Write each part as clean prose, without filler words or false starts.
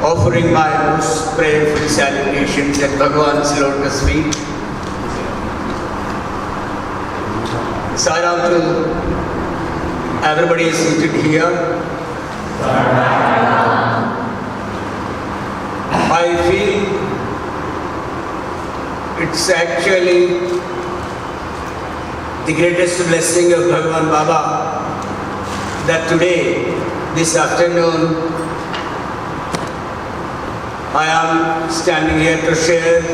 offering my most prayerful salutations at Bhagawan's lotus feet. Saram to everybody seated here. I feel it's actually the greatest blessing of Bhagavan Baba that today, this afternoon, I am standing here to share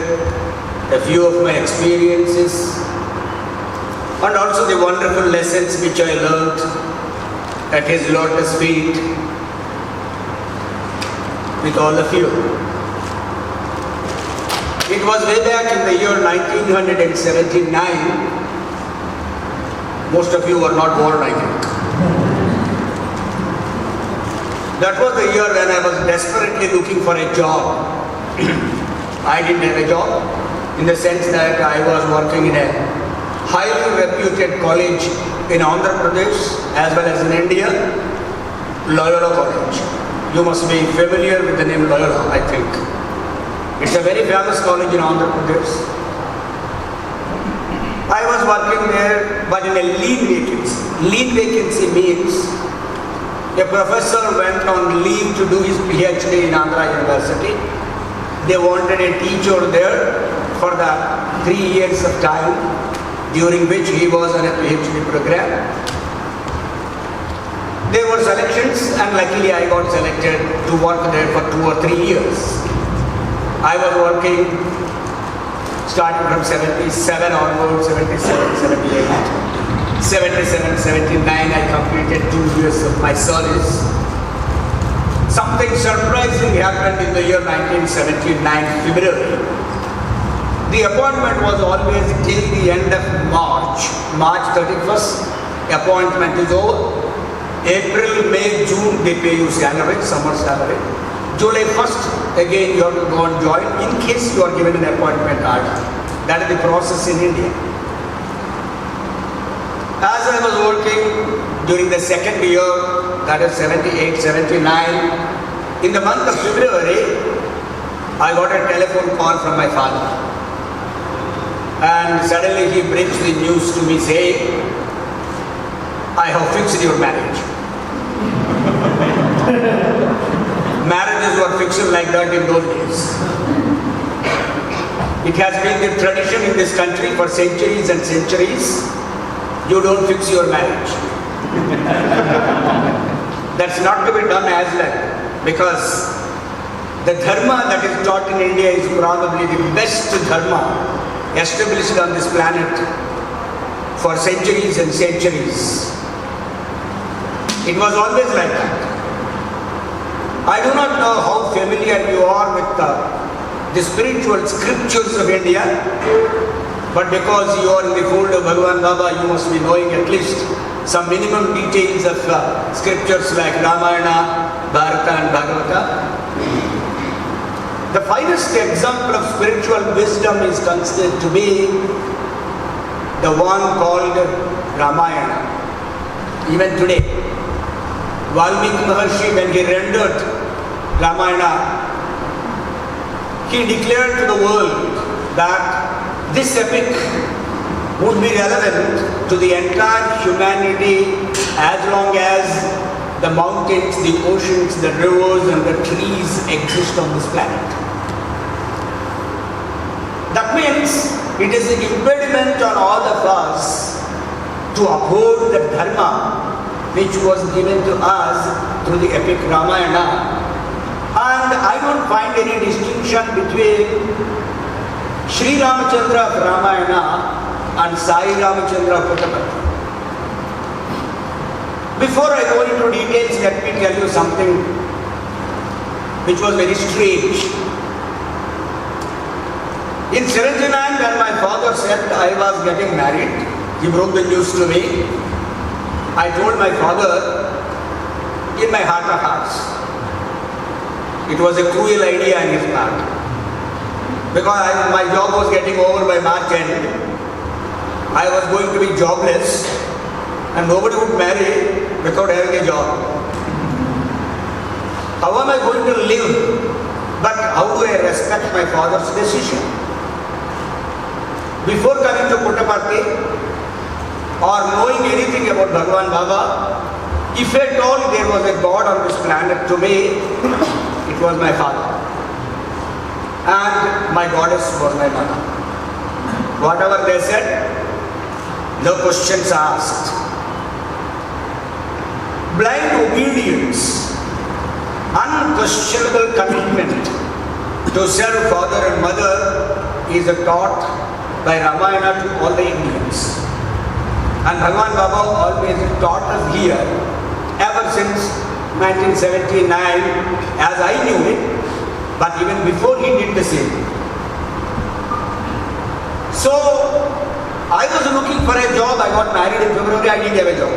a few of my experiences and also the wonderful lessons which I learned at his lotus feet with all of you. It was way back in the year 1979. Most of you were not born, I think. That was the year when I was desperately looking for a job. I didn't have a job in the sense that I was working in a highly reputed college in Andhra Pradesh as well as in India, Loyola College. You must be familiar with the name Loyola, I think. It's a very famous college in Andhra Pradesh. I was working there, but in a lean vacancy. Lean vacancy means a professor went on leave to do his PhD in Andhra University. They wanted a teacher there for the 3 years of time during which he was on a PhD program. There were selections and luckily I got selected to work there for 2 or 3 years. I was working starting from 77 onwards, 77, 78. 77, 79, I completed 2 years of my service. Something surprising happened in the year 1979, February. The appointment was always till the end of March. March 31st, appointment is over. April, May, June, they pay you salary, summer salary. July 1st, again you have to go and join in case you are given an appointment order. That is the process in India. As I was working during the second year, that is 78, 79, in the month of February, I got a telephone call from my father. And suddenly he brings the news to me saying, I have fixed your marriage. Marriages were fixed like that in those days. It has been the tradition in this country for centuries and centuries. You don't fix your marriage. That's not to be done as well, because the dharma that is taught in India is probably the best dharma established on this planet for centuries and centuries. It was always like that. I do not know how familiar you are with the spiritual scriptures of India, but because you are in the fold of Bhagavan Baba, you must be knowing at least some minimum details of scriptures like Ramayana, Bharata and Bhagavata. The finest example of spiritual wisdom is considered to be the one called Ramayana. Even today, Valmiki Maharshi, when he rendered Ramayana, he declared to the world that this epic would be relevant to the entire humanity as long as the mountains, the oceans, the rivers and the trees exist on this planet. That means it is an impediment on all of us to uphold the dharma which was given to us through the epic Ramayana. And I don't find any distinction between Sri Ramachandra of Ramayana and Sai Ramachandra of Puttaparthi. Before I go into details, let me tell you something which was very strange. In 79, when my father said I was getting married, he broke the news to me. I told my father, in my heart of hearts, it was a cruel idea in his part. Because my job was getting over by March end. I was going to be jobless and nobody would marry without having a job. How am I going to live respect my father's decision. Before coming to Puttaparthi or knowing anything about Bhagawan Baba, if at all there was a God on this planet to me, it was my father. And my goddess was my mother. Whatever they said, no questions asked. Blind obedience, unquestionable commitment to serve father and mother is taught by Ramayana to all the Indians. And Bhagavan Baba always taught us here ever since 1979 as I knew it, but even before he did the same. So I was looking for a job. I got married in February. I didn't have a job.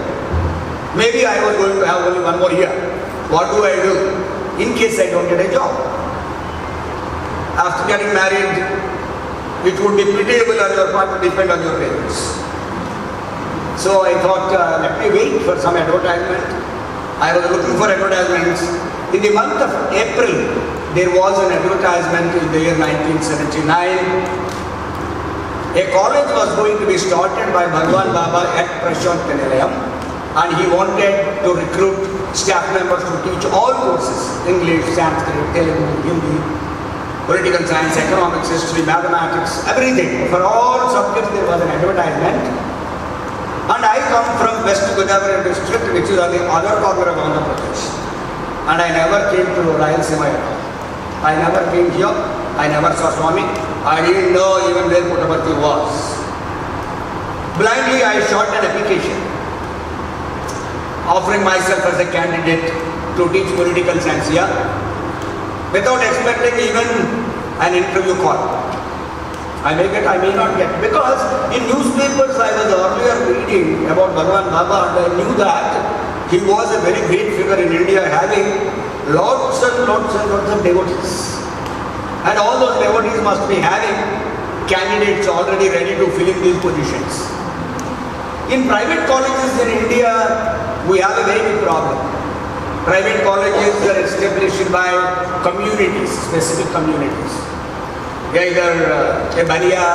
Maybe I was going to have only one more year. What do I do in case I don't get a job? After getting married, it would be pitiable on your part to depend on your parents. So I thought, let me wait for some advertisement. I was looking for advertisements. In the month of April, there was an advertisement in the year 1979. A college was going to be started by Bhagawan Baba at Prasanthi Nilayam, and he wanted to recruit staff members to teach all courses: English, Sanskrit, Telugu, Hindi, political science, economics, history, mathematics, everything. For all subjects there was an advertisement. And I come from West Godavari district, which is on the other corner of Andhra Pradesh. And I never came to Rayalaseema at all. I never came here. I never saw Swami. I didn't know even where Puttaparthi was. Blindly I shot an application, offering myself as a candidate to teach political science here, without expecting even an interview call. I may get, I may not get. Because in newspapers I was earlier reading about Bhagawan Baba, and I knew that he was a very great figure in India, having lots and lots and lots of devotees. And all those devotees must be having candidates already ready to fill in these positions. In private colleges in India, we have a very big problem. Private colleges are established by communities, specific communities. Either a Baniya,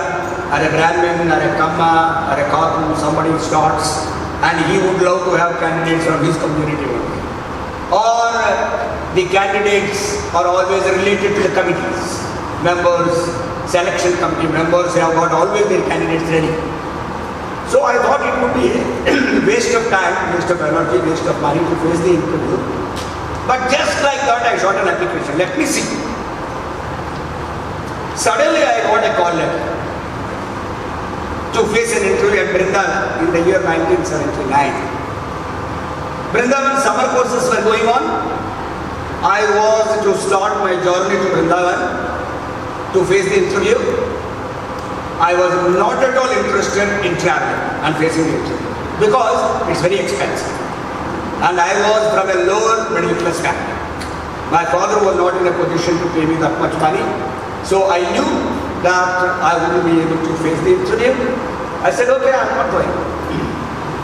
or a Brahmin, or a Kamma, or a Karnu, somebody starts and he would love to have candidates from his community only. Or the candidates are always related to the committees. Members, selection committee members have got always their candidates ready. So I thought it would be a waste of time, waste of energy, waste of money to face the interview. But just like that I shot an application. Let me see. Suddenly I got a call letter to face an interview at Vrindavan in the year 1979. Vrindavan summer courses were going on. I was to start my journey to Vrindavan to face the interview. I was not at all interested in traveling and facing the interview because it's very expensive. And I was from a lower middle class family. My father was not in a position to pay me that much money. So I knew that I wouldn't be able to face the interview. I said, okay, I'm not going.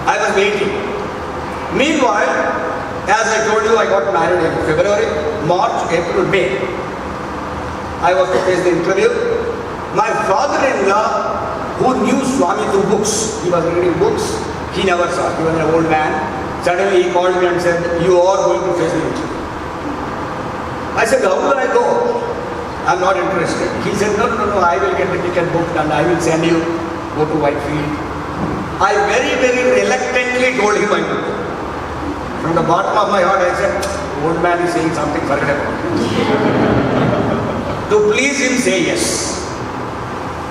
I was waiting. Meanwhile, as I told you, I got married in February, March, April, May. I was to face the interview. My father-in-law, who knew Swami through books, he was reading books, he never saw. He was an old man. Suddenly he called me and said, you are going to face the interview. I said, how will I go? I'm not interested. He said, no, I will get the ticket booked and I will send you, go to Whitefield. I very, very reluctantly told him I would go. From the bottom of my heart I said, old man is saying something, forget about it. To please him, say yes.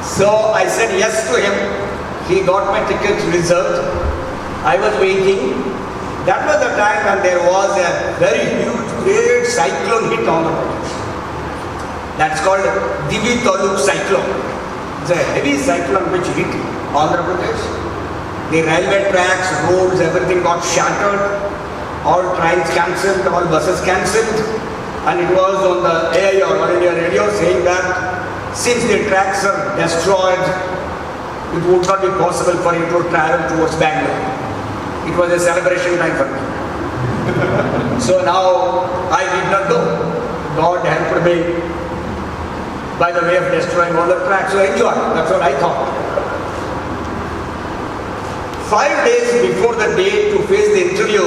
So I said yes to him. He got my ticket reserved. I was waiting. That was the time when there was a very huge, great cyclone hit on the Pradesh. That's called Divi Taluk cyclone. It's a heavy cyclone which hit Andhra Pradesh. The railway tracks, roads, everything got shattered. All trains cancelled, all buses cancelled. And it was on the AIR, All India Radio, saying that since the tracks are destroyed, it would not be possible for you to travel towards Bangalore. It was a celebration time for me. So now I did not go. God helped me. by the way of destroying all the tracks. So enjoy. That's what I thought. 5 days before the date to face the interview,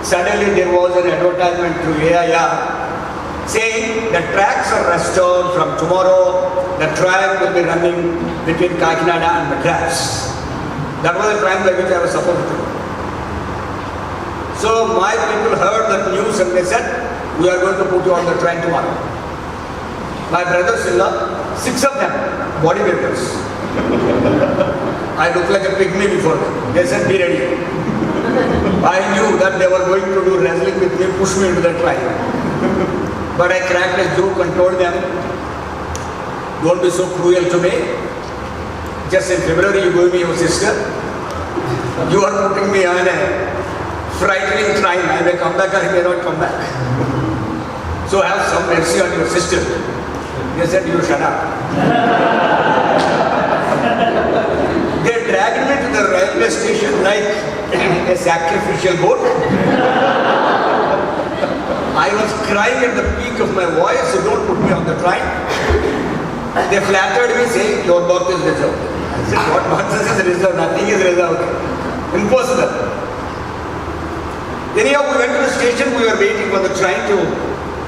suddenly there was an advertisement through SYAA saying the tracks are restored from tomorrow. The train will be running between Kakinada and Madras. That was the time by which I was supposed to go. So my people heard that news and they said, we are going to put you on the train tomorrow. My brothers-in-law, 6 of them, bodybuilders. I looked like a pygmy before them. They said, be ready. I knew that they were going to do wrestling with me, push me into the train. But I cracked a joke and told them, don't be so cruel to me. Just in February you gave me your sister. You are putting me on a frightening train. I may come back or I may not come back. So have some mercy on your sister. They said, you shut up. They dragged me to the railway station like a sacrificial goat. I was crying at the peak of my voice, so don't put me on the train. They flattered me saying, your berth is reserved. I said, what nonsense is reserved? Nothing is reserved. Impossible. Anyhow, we went to the station, we were waiting for the train to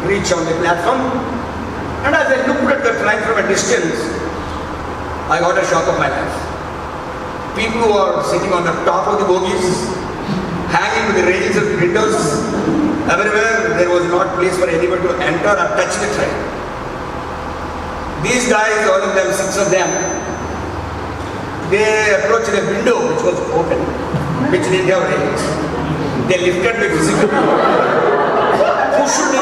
reach on the platform. And as I looked at the train from a distance, I got a shock of my life. People who are sitting on the top of the bogies, hanging with the rails of windows, everywhere there was not place for anyone to enter or touch the train. These guys, all of them, 6 of them, they approached a window which was open, which didn't have rails. They lifted me physically, pushed me,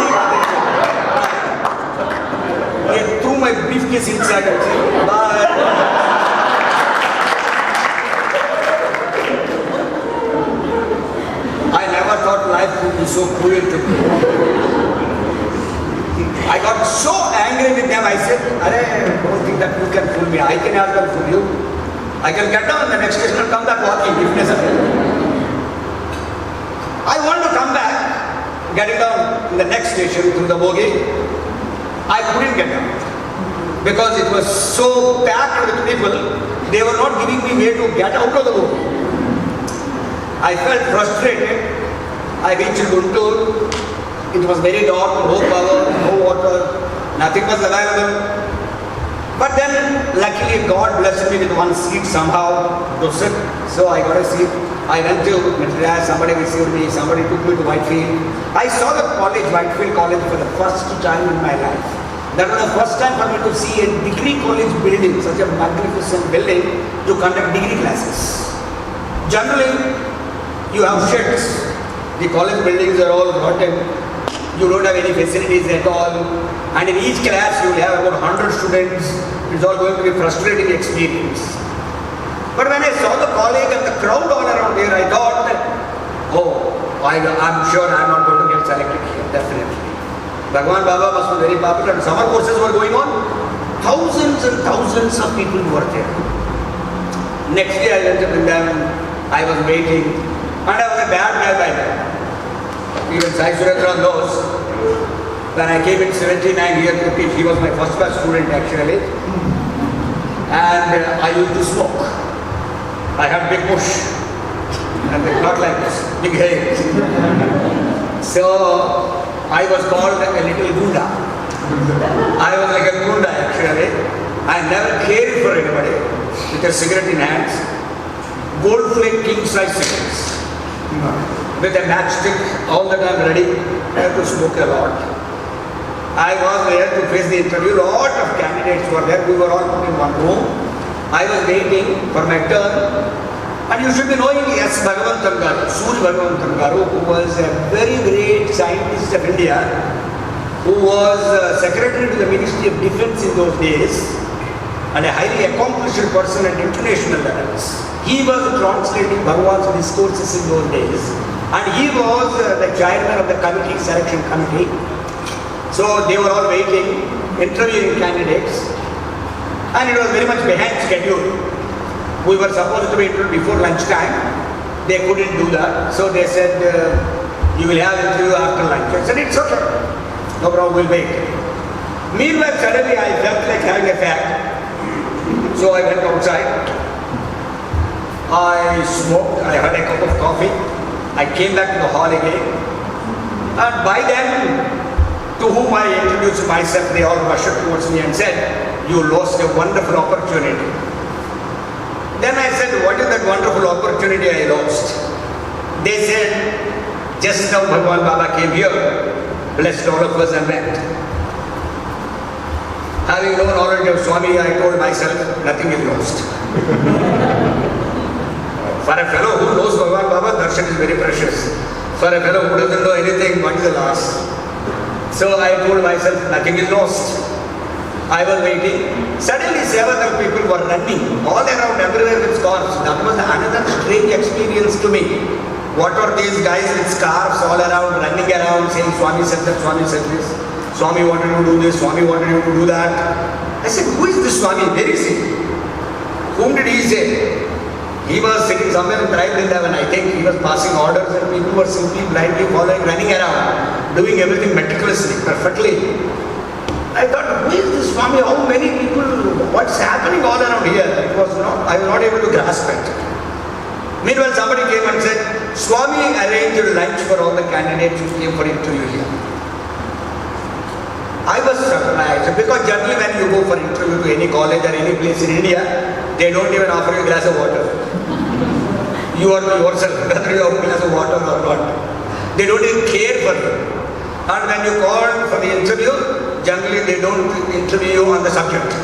they threw my briefcase inside and said, bye. I never thought life would be so cruel to me. I got so angry with them, I said, I don't think that you can fool me. I can as well fool you. I can get down the next station and come back walking if necessary. I wanted to come back, getting down in the next station through the bogie. I couldn't get down because it was so packed with people, they were not giving me way to get out of the bogie. I felt frustrated. I reached Guntur. It was very dark, no power, no water, nothing was available. But then, luckily, God blessed me with one seat somehow to sit. So I got a seat. I went to Madras, somebody received me, somebody took me to Whitefield. I saw the college, Whitefield College, for the first time in my life. That was the first time for me to see a degree college building, such a magnificent building, to conduct degree classes. Generally, you have sheds. The college buildings are all rotten. You don't have any facilities at all. And in each class, you will have about 100 students. It's all going to be a frustrating experience. But when I saw the college and the crowd all around here, I thought, oh, I'm sure I'm not going to get selected here, definitely. Bhagawan Baba must be very popular. Summer courses were going on. Thousands and thousands of people were there. Next day, I went to Vrindavan. I was waiting. And I was a bad guy by then. Even Sai Suretra knows. When I came in 79 here to teach, he was my first class student actually. And I used to smoke. I had big bush. And not like this, big hair. So I was called a little gunda. I was like a gunda actually. I never cared for anybody with a cigarette in hands. Gold flake king size cigarettes. With a matchstick all the time ready. I have to smoke a lot. I was there to face the interview. Lot of candidates were there. We were all put in one room. I was waiting for my turn. And you should be knowing, yes, Bhagawan Bhagawan, who was a very great scientist of India, who was secretary to the Ministry of Defence in those days, and a highly accomplished person at international levels. He was translating Bhagawan's discourses in those days, and he was the chairman of the committee, selection committee. So they were all waiting, interviewing candidates, and it was very much behind schedule. We were supposed to be interviewed before lunchtime. They couldn't do that, so they said, you will have interview after lunch. I said, it's okay, no problem, we'll wait. Meanwhile, suddenly I felt like having a fag. So I went outside. I smoked, I had a cup of coffee. I came back to the hall again. And by then, to whom I introduced myself, they all rushed towards me and said, "You lost a wonderful opportunity." Then I said, "What is that wonderful opportunity I lost?" They said, "Just now Bhagawan Baba came here, blessed all of us and went." Having no knowledge of Swami, I told myself, nothing is lost. For a fellow who knows Bhagawan Baba, darshan is very precious. For a fellow who doesn't know anything, what is the loss? So I told myself, nothing is lost. I was waiting. Suddenly, several people were running all around, everywhere with scarves. That was another strange experience to me. What are these guys with scarves all around, running around, saying, "Swami said that, Swami said this. Swami wanted you to do this, Swami wanted you to do that." I said, "Who is this Swami? Where is he? Whom did he say?" He was sitting somewhere in Tribal 11, I think. He was passing orders and people were simply blindly following, running around, doing everything meticulously, perfectly. I thought, who is this Swami? How many people? What's happening all around here? I was not able to grasp it. Meanwhile, somebody came and said, "Swami arranged lunch for all the candidates who came for interview here." I was surprised because generally when you go for interview to any college or any place in India, they don't even offer you a glass of water. You are to yourself whether you have a glass of water or not. They don't even care for you. And when you call for the interview, generally they don't interview you on the subject.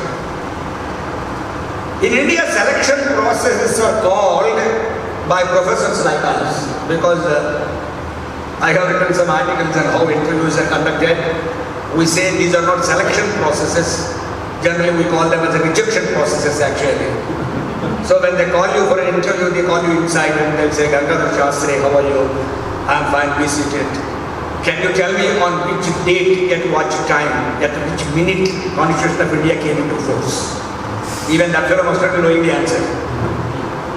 In India, selection processes are called by professors like us because I have written some articles on how interviews are conducted. We say these are not selection processes. Generally, we call them as a rejection processes actually. So when they call you for an interview, they call you inside and they'll say, "Gangadhara Sastry, how are you? I'm fine, be seated. Can you tell me on which date, at what time, at which minute Constitution of India came into force?" Even that fellow must not be knowing the answer.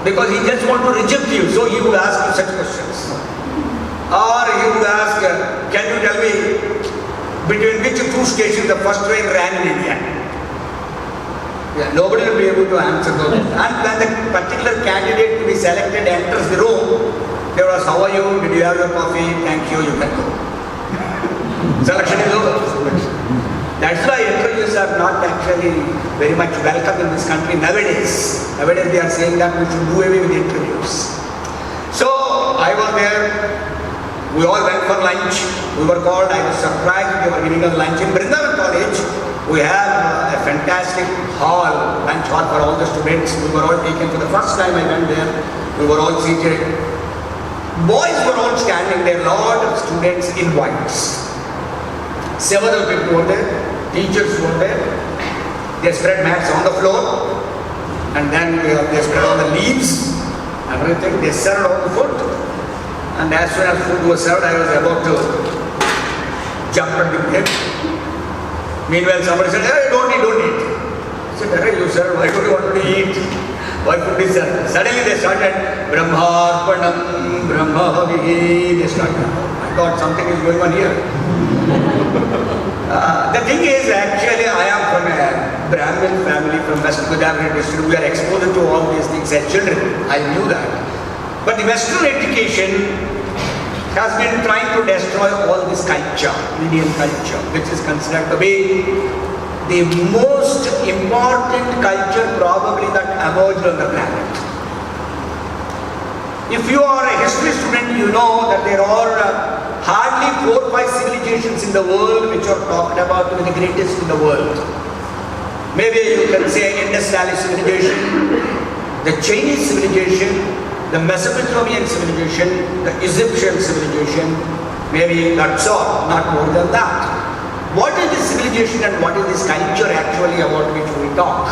Because he just wants to reject you, so he would ask you such questions. Or he would ask, "Can you tell me between which two stations the first train ran in India?" Yeah, nobody will be able to answer those. And when the particular candidate to be selected enters the room, they will ask, "How are you? Did you have your coffee? Thank you, you can go." Selection is over. That's why interviews are not actually very much welcome in this country nowadays. Nowadays they are saying that we should do away with interviews. So I was there. We all went for lunch. We were called. I was surprised they were giving us lunch in Vrindavan College. We have a fantastic hall, lunch hall for all the students. We were all taken for the first time I went there. We were all seated. Boys were all standing there, lot of students in whites. Several people were there, teachers were there. They spread mats on the floor and then they spread all the leaves, everything. They served all the food. And as soon as food was served, I was about to jump at the plate. Meanwhile, somebody said, "Hey, don't eat. I said, "Hey, you sir, why don't you want to eat? Why food is served?" Suddenly they started, "Brahmarpanam, Brahmavihi." They started. I thought something is going on here. The thing is, actually, I am from a Brahmin family from West Godavari district. We are exposed to all these things as children. I knew that. But the Western education has been trying to destroy all this culture, Indian culture, which is considered to be the most important culture probably that emerged on the planet. If you are a history student, you know that there are hardly 4 or 5 civilizations in the world which are talked about to be the greatest in the world. Maybe you can say Indus Valley civilization, the Chinese civilization, the Mesopotamian civilization, the Egyptian civilization, maybe that's all, not more than that. What is this civilization and what is this culture actually about which we talk?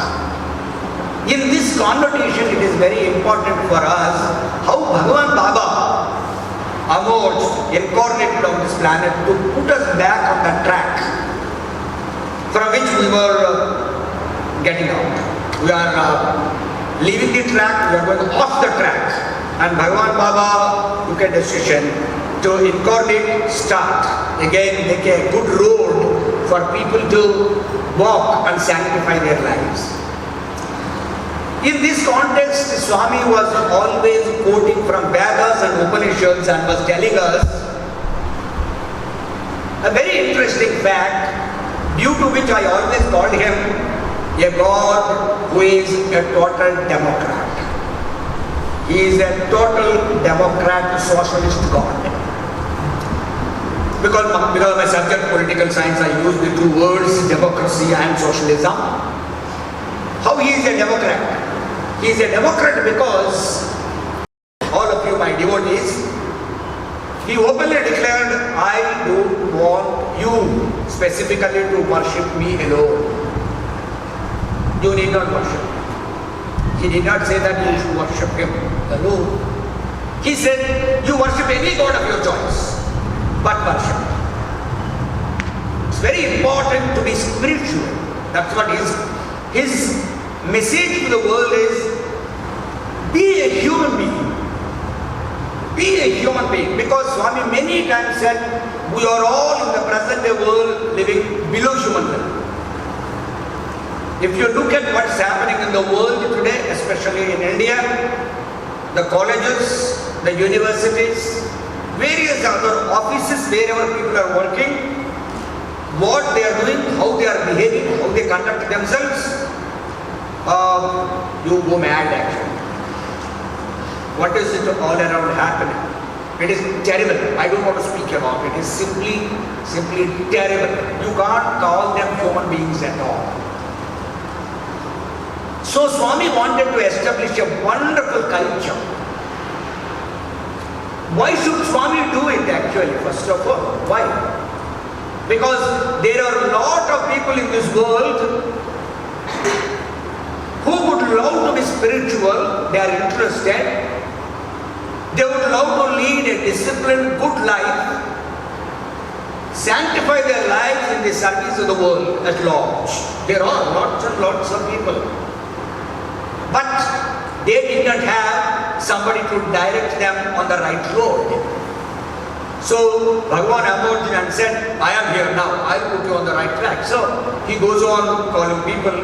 In this connotation, it is very important for us how Bhagawan Baba emerged, incarnated on this planet to put us back on that track from which we were getting out. We are leaving the track, we are going off the track. And Bhagavan Baba took a decision to incarnate, start, again make a good road for people to walk and sanctify their lives. In this context, Swami was always quoting from Vedas and Upanishads and was telling us a very interesting fact, due to which I always called him a God who is a total democrat. He is a total democrat, socialist God. Because of my subject, political science, I use the two words, democracy and socialism. How he is a democrat? He is a democrat because, all of you my devotees, he openly declared, I don't want you specifically to worship me alone. You need not worship. He did not say that you should worship him alone. He said, you worship any God of your choice, but worship. It's very important to be spiritual. That's what his message to the world is, be a human being. Be a human being. Because Swami many times said, we are all in the present day world living below human level. If you look at what's happening in the world today, especially in India, the colleges, the universities, various other offices, wherever people are working, what they are doing, how they are behaving, how they conduct themselves, you go mad actually. What is it all around happening? It is terrible. I don't want to speak about it. It is simply terrible. You can't call them human beings at all. So Swami wanted to establish a wonderful culture. Why should Swami do it actually, first of all? Why? Because there are a lot of people in this world who would love to be spiritual, they are interested, they would love to lead a disciplined, good life, sanctify their lives in the service of the world at large. There are lots and lots of people. But they did not have somebody to direct them on the right road. So Bhagawan emerged and said, I am here now, I will put you on the right track. So he goes on calling people,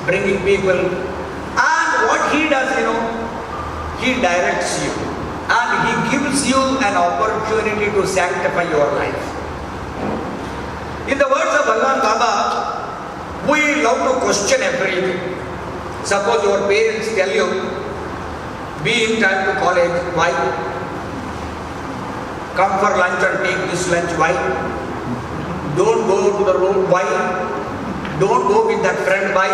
bringing people, and what he does, he directs you and he gives you an opportunity to sanctify your life. In the words of Bhagavan Baba, we love to question everything. Suppose your parents tell you, be in time to college, why? Come for lunch and take this lunch, why? Don't go to the road, why? Don't go with that friend, why?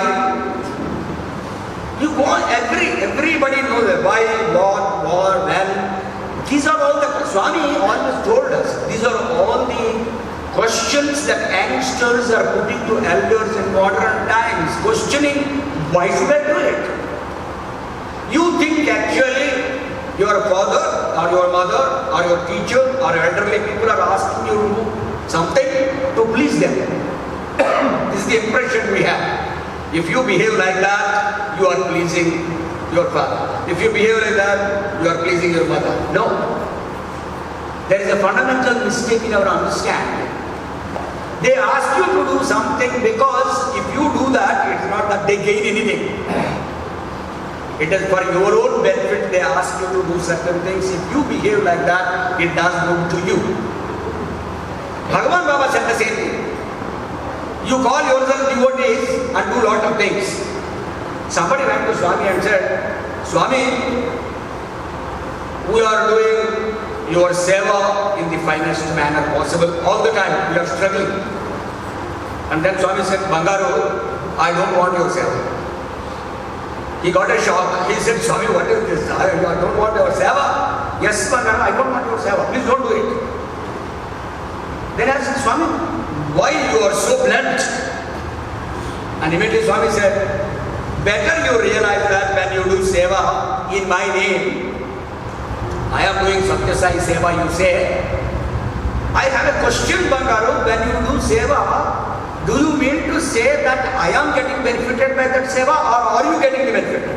You go on, everybody knows that why, what, when. These are all the, Swami always told us, these are all the questions that youngsters are putting to elders in modern times, questioning, why should I do it? You think actually your father or your mother or your teacher or elderly people are asking you to do something to please them. This is the impression we have. If you behave like that, you are pleasing your father. If you behave like that, you are pleasing your mother. No. There is a fundamental mistake in our understanding. They ask you to do something because if you do that, it's not that they gain anything. It is for your own benefit they ask you to do certain things. If you behave like that, it does good to you. Bhagavan Baba said the same thing. You call yourself devotees and do lot of things. Somebody went to Swami and said, Swami, we are doing your seva in the finest manner possible. All the time we are struggling. And then Swami said, Bangaru, I don't want your seva. He got a shock. He said, Swami, what is this? I don't want your seva. Yes, Bangaru, I don't want your seva. Please don't do it. Then I said, Swami, why you are so blunt? And immediately Swami said, better you realize that when you do seva in my name, I am doing Sathya seva, you say. I have a question, Bangaru, when you do seva, do you mean to say that I am getting benefited by that seva or are you getting the benefit?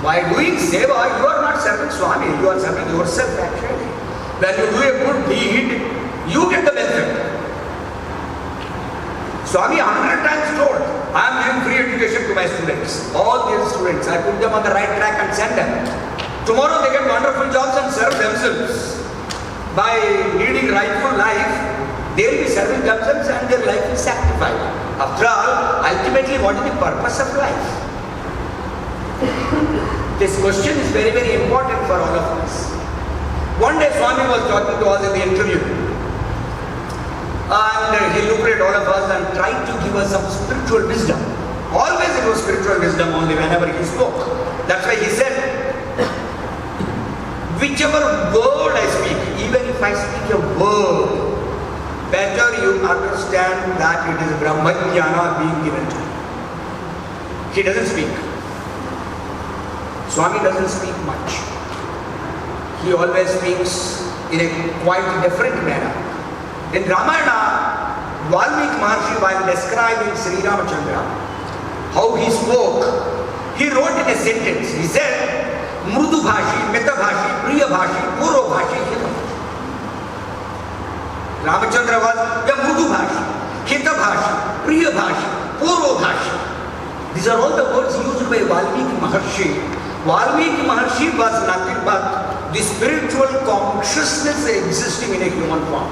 By doing seva, you are not serving Swami, you are serving yourself actually. When you do a good deed, You get the benefit. Swami 100 times told, I am giving free education to my students. All these students, I put them on the right track and send them. Tomorrow they get wonderful jobs and serve themselves. By leading rightful life, they will be serving themselves and their life is sanctified. After all, ultimately what is the purpose of life? This question is very, very important for all of us. One day Swami was talking to us in the interview. And he looked at all of us and tried to give us some spiritual wisdom. Always it was spiritual wisdom only whenever he spoke. That's why he said, whichever word I speak, even if I speak a word, better you understand that it is Brahmajnana being given to you. He doesn't speak. Swami doesn't speak much. He always speaks in a quite different manner. In Ramayana, Valmiki Maharshi, while describing Sri Ramachandra, how he spoke, he wrote in a sentence, he said, Mrudu Bhashi, Meta Bhashi, Priya Bhashi, Puro Bhashi, Hita Bhashi. Ramachandra was a Mrudu Bhashi, Hita Bhashi, Priya Bhashi, Puro Bhashi. These are all the words used by Valmiki Maharshi. Valmiki Maharshi was nothing but the spiritual consciousness existing in a human form.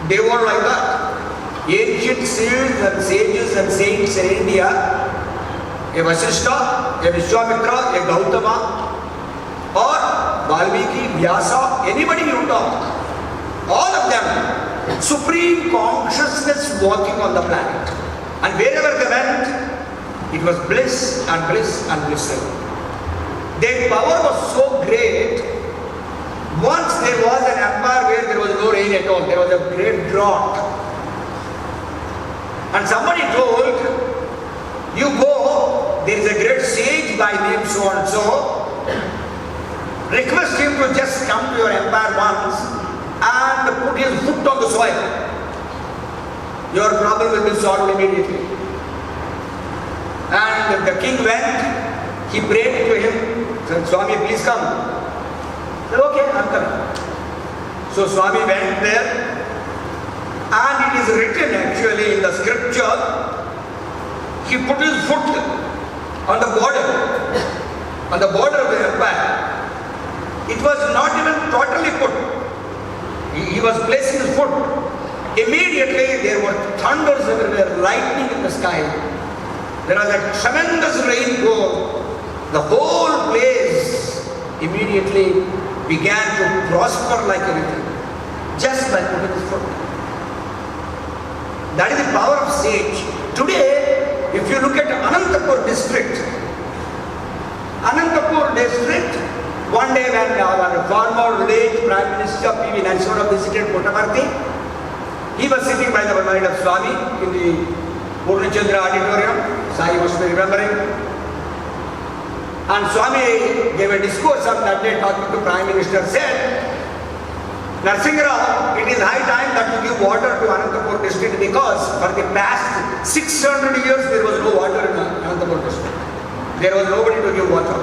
They were like that. Ancient sages and saints in India, a Vasishta, a Vishwamitra, a Gautama, or Valmiki, Vyasa, anybody you talk, all of them, supreme consciousness walking on the planet. And wherever they went, it was bliss and bliss and bliss. Their power was so great. Once there was an empire where there was no rain at all. There was a great drought. And somebody told, you go, there is a great sage by name so and so. Request him to just come to your empire once and put his foot on the soil. Your problem will be solved immediately. And the king went, he prayed to him, said, Swami, please come. He said, okay, I'm coming. So Swami went there, and it is written actually in the scripture, he put his foot on the border of the empire. It was not even totally put. He was placing his foot. Immediately there were thunders everywhere, lightning in the sky. There was a tremendous rainfall. The whole place immediately began to prosper like anything, just by putting his foot. That is the power of sage. Today, if you look at Anantapur district, one day when our former late Prime Minister P.V. Narasimha visited Puttaparthi, he was sitting by the side of Swami in the Purnachandra auditorium. Sai must be remembering. And Swami gave a discourse on that day talking to Prime Minister, said, Narasimha, it is high time that you give water to Anantapur district because for the past 600 years there was no water in Anantapur district. There was nobody to give water.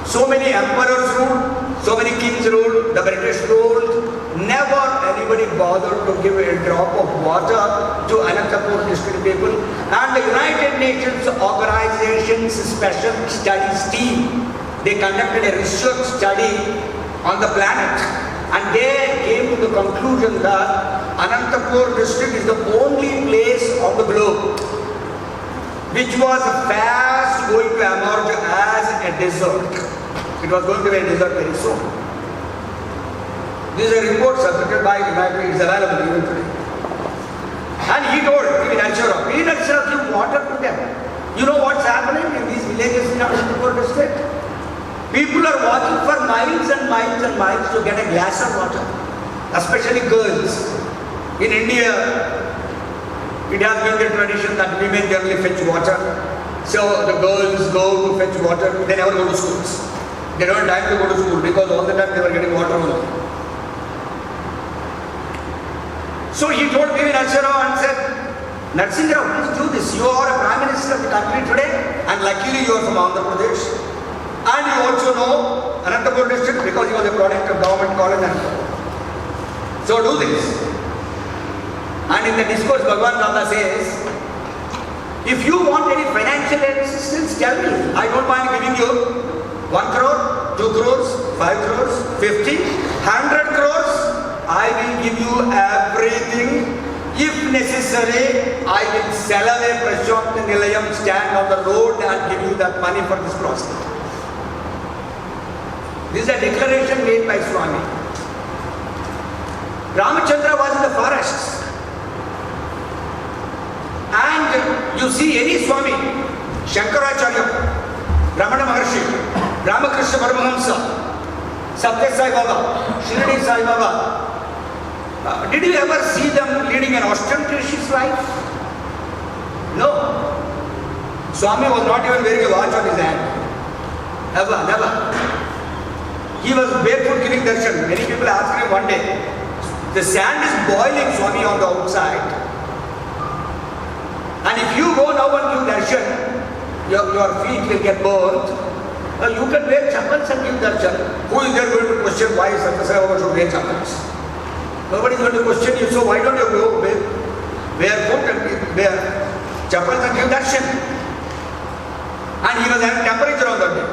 So many emperors ruled, so many kings ruled, the British ruled. Never anybody bothered to give a drop of water to Anantapur district people. And the United Nations Organization's special studies team, they conducted a research study on the planet. And they came to the conclusion that Anantapur district is the only place on the globe which was fast going to emerge as a desert. It was going to be a desert very soon. This is a report submitted by United, it's available even today. And he told P.V. Narasimha, give water to them. You know what's happening in these villages in Anantapur district? People are walking for miles and miles and miles to get a glass of water, especially girls. In India, it has been the tradition that women generally fetch water. So the girls go to fetch water, they never go to schools. They don't have time to go to school because all the time they were getting water only. So he told P.V. Narasimha and said, Narasimha, please do this. You are a Prime Minister of the country today and luckily you are from Andhra Pradesh. And you also know Anantapur district because he was a product of government college. So do this. And in the discourse, Bhagawan says, if you want any financial assistance, tell me. I don't mind giving you 1 crore, 2 crores, 5 crores, 50, 100 crores. I will give you everything. If necessary, I will sell away Prasanthi Nilayam, stand on the road and give you that money for this process. This is a declaration made by Swami. Ramachandra was in the forests. And you see any Swami, Shankaracharya, Ramana Maharshi, Ramakrishna Paramahamsa, Sathya Sai Baba, Shirdi Sai Baba, did you ever see them leading an ostentatious life? No. Swami was not even wearing a watch on his hand. Ever, never. He was barefoot giving darshan. Many people asked him one day, the sand is boiling, Swami, on the outside. And if you go now and give darshan, your feet will get burnt. You can wear chappals and give darshan. Who is there going to question why Sathya Sai Baba should wear chappals? Nobody is going to question you, so why don't you go barefoot and wear chappals and give darshan? And he was having temperature on that day.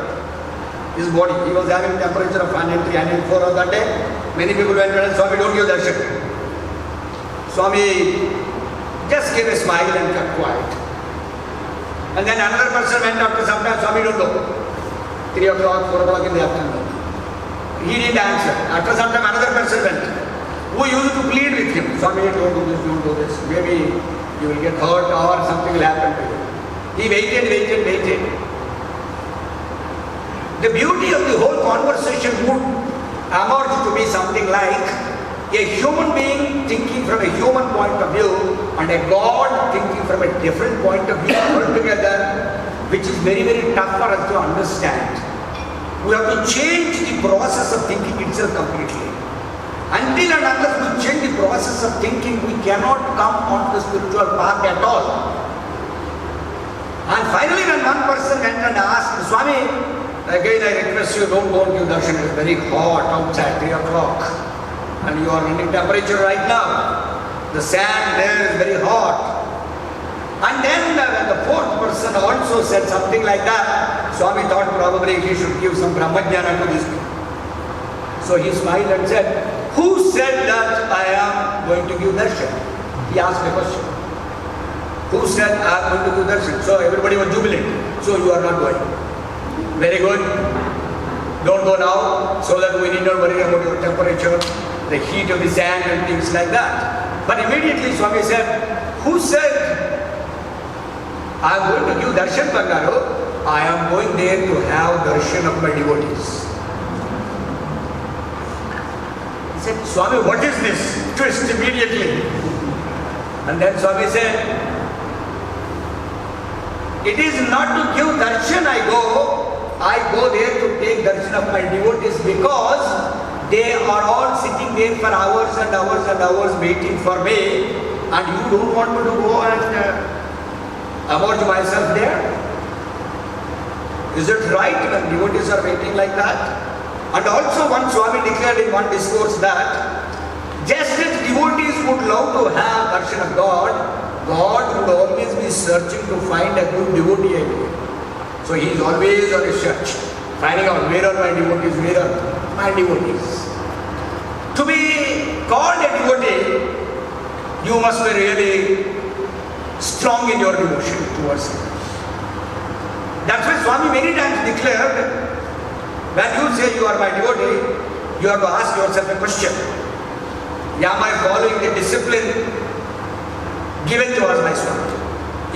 His body, he was having temperature of 103, 104 on that day. Many people went and Swami, don't give darshan. Swami just gave a smile and kept quiet. And then another person went after some time, Swami, don't go. 3 o'clock, 4 o'clock in the afternoon. He didn't answer. After some time, another person went. Who used to plead with him, Swami, don't do this, don't do this. Maybe you will get hurt or something will happen to you. He waited. The beauty of the whole conversation would emerge to be something like a human being thinking from a human point of view and a God thinking from a different point of view altogether, which is very, very tough for us to understand. We have to change the process of thinking itself completely. Until and unless we change the process of thinking, we cannot come on the spiritual path at all. And finally, when one person went and asked, Swami, again I request you, don't go and give darshan. It's very hot outside, 3 o'clock. And you are running temperature right now. The sand there is very hot. And then when the fourth person also said something like that, Swami thought probably he should give some Brahmajnana to this people. So he smiled and said, who said that I am going to give darshan? He asked a question. Who said I am going to give darshan? So everybody was jubilant. So you are not going. Very good. Don't go now, so that we need not worry about your temperature, the heat of the sand and things like that. But immediately Swami said, who said I am going to give darshan, Bangaru? I am going there to have darshan of my devotees. He said, Swami, what is this? Twist immediately. And then Swami said, it is not to give darshan I go there to take darshan of my devotees because they are all sitting there for hours and hours and hours waiting for me, and you don't want me to go and emerge myself there? Is it right when devotees are waiting like that? And also one Swami declared in one discourse that just as devotees would love to have darshan of God, God would always be searching to find a good devotee everywhere. So he is always on a search, finding out where are my devotees, where are my devotees. To be called a devotee, you must be really strong in your devotion towards him. That's why Swami many times declared, when you say you are my devotee, you have to ask yourself a question. Am I following the discipline given to us by Swami?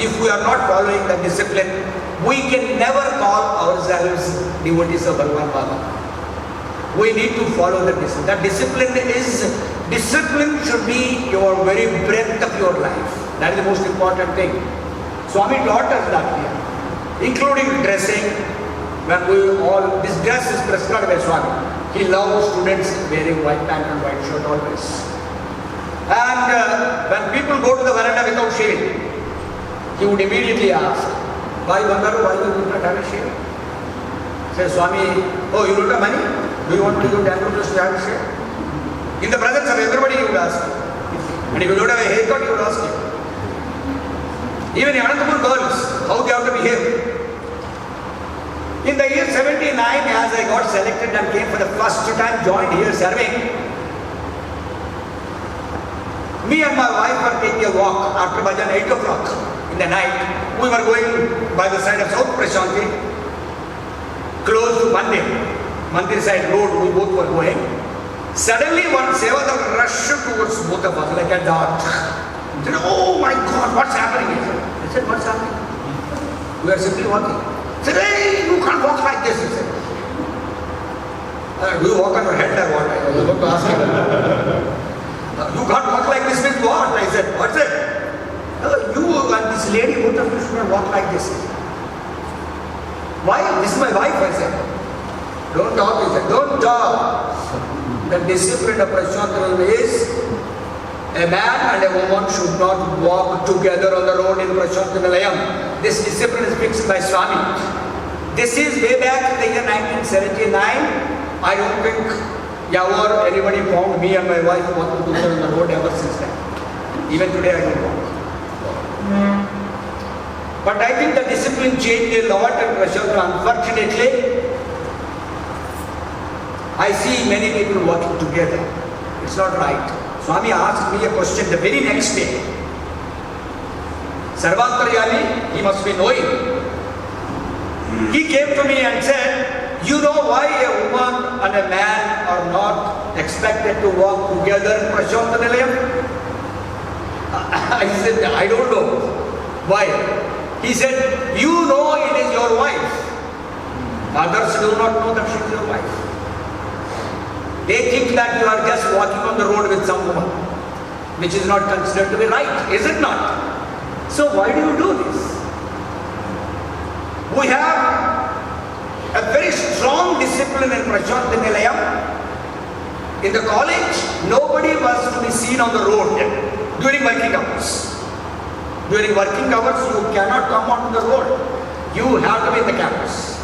If we are not following the discipline, we can never call ourselves devotees of Bhagawan Baba. We need to follow the discipline. That discipline should be your very breadth of your life. That is the most important thing. Swami taught us that here, including dressing. When this dress is prescribed by Swami. He loves students wearing white pant and white shirt always. And when people go to the veranda without shaving, he would immediately ask, why Bangaru, why you do not have a shave? Say, Swami, oh, you don't have money? Do you want to give 10 rupees to have a shave? In the presence of everybody, he would ask you. And if you don't have a haircut, he would ask you. Even the Anantapur girls, how they have to behave. In the year 79, as I got selected and came for the first time, joined here serving, me and my wife were taking a walk after bhajan 8 o'clock in the night. We were going by the side of South Prasanthi, close to Mandir side road, we both were going. Suddenly one Sevadar rushed towards both of us like a dart. He said, oh my God, what's happening? I said, what's happening? We are simply walking. He said, hey, you can't walk like this. He said, do you walk on your head or what? I was about to ask him. You can't walk like this with what? I said, what's it? You and this lady, both of you should not walk like this. Why? This is my wife, I said. Don't talk, he said. Don't talk. The discipline of Prasanthi Nilayam is a man and a woman should not walk together on the road in Prasanthi Nilayam. This discipline is fixed by Swami. This is way back in the year 1979. I don't think anybody found me and my wife walking together on the road ever since then. Even today I don't walk. But I think the discipline changed a lot in Prasanthi. Unfortunately, I see many people working together. It's not right. Swami asked me a question the very next day. Sarvantaryami, he must be knowing. He came to me and said, you know why a woman and a man are not expected to walk together in Prasanthi Nilayam? I said, I don't know. Why? He said, you know it is your wife. Others do not know that she is your wife. They think that you are just walking on the road with some woman, which is not considered to be right, is it not? So why do you do this? We have a very strong discipline in Prasanthi Nilayam. In the college, nobody was to be seen on the road during working hours. During working hours, you cannot come on the road. You have to be in the campus.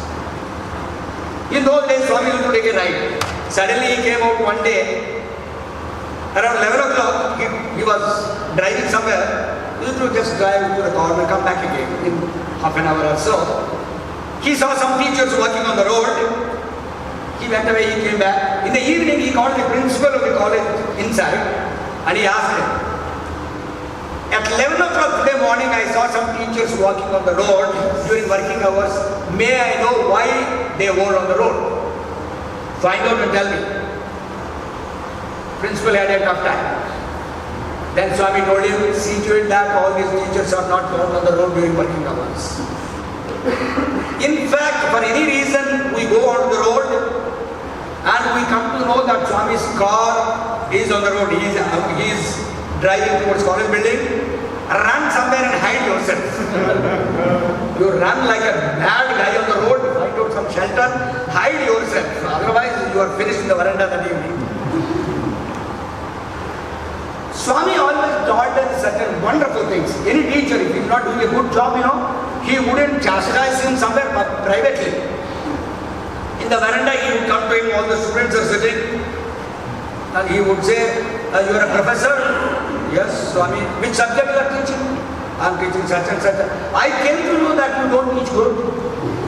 In those days, Swami used to take a ride. Suddenly he came out one day, around 11 o'clock, he was driving somewhere. He used to just drive to the corner and come back again in half an hour or so. He saw some teachers working on the road. He went away, he came back. In the evening, he called the principal of the college inside and he asked him, at 11 o'clock today morning, I saw some teachers walking on the road during working hours. May I know why they were on the road? Find out and tell me. Principal had a tough time. Then Swami told him, see to it that all these teachers are not found on the road during working hours. In fact, for any reason, we go on the road and we come to know that Swami's car is on the road. He is driving towards college building. Run somewhere and hide yourself. You run like a mad guy on the road, find out some shelter, hide yourself. Otherwise, you are finished in the veranda that evening. Swami always taught us such wonderful things. Any teacher, if he is not doing a good job, he wouldn't chastise him somewhere but privately. In the veranda, he would come to him, all the students are sitting, and he would say, you are a professor? Yes, Swami. Which subject you are teaching? I am teaching such and such. I came to know that you don't teach good.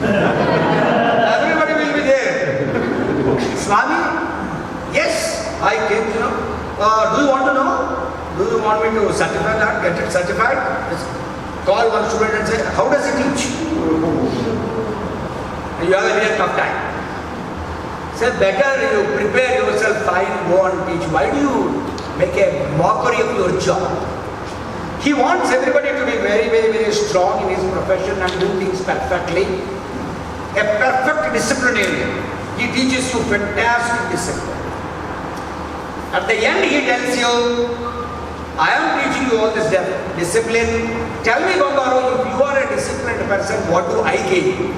Everybody will be there. Swami? Yes, I came to know. Do you want to know? Do you want me to certify that, get it certified? Yes. Call one student and say, how does he teach? You have a real tough time. Say, better you prepare yourself fine, go and teach. Why do you make a mockery of your job? He wants everybody to be very, very, very strong in his profession and do things perfectly. A perfect disciplinarian. He teaches you fantastic discipline. At the end he tells you, I am teaching you all this discipline. Tell me, Bhagawan, if you are a disciplined person, what do I gain?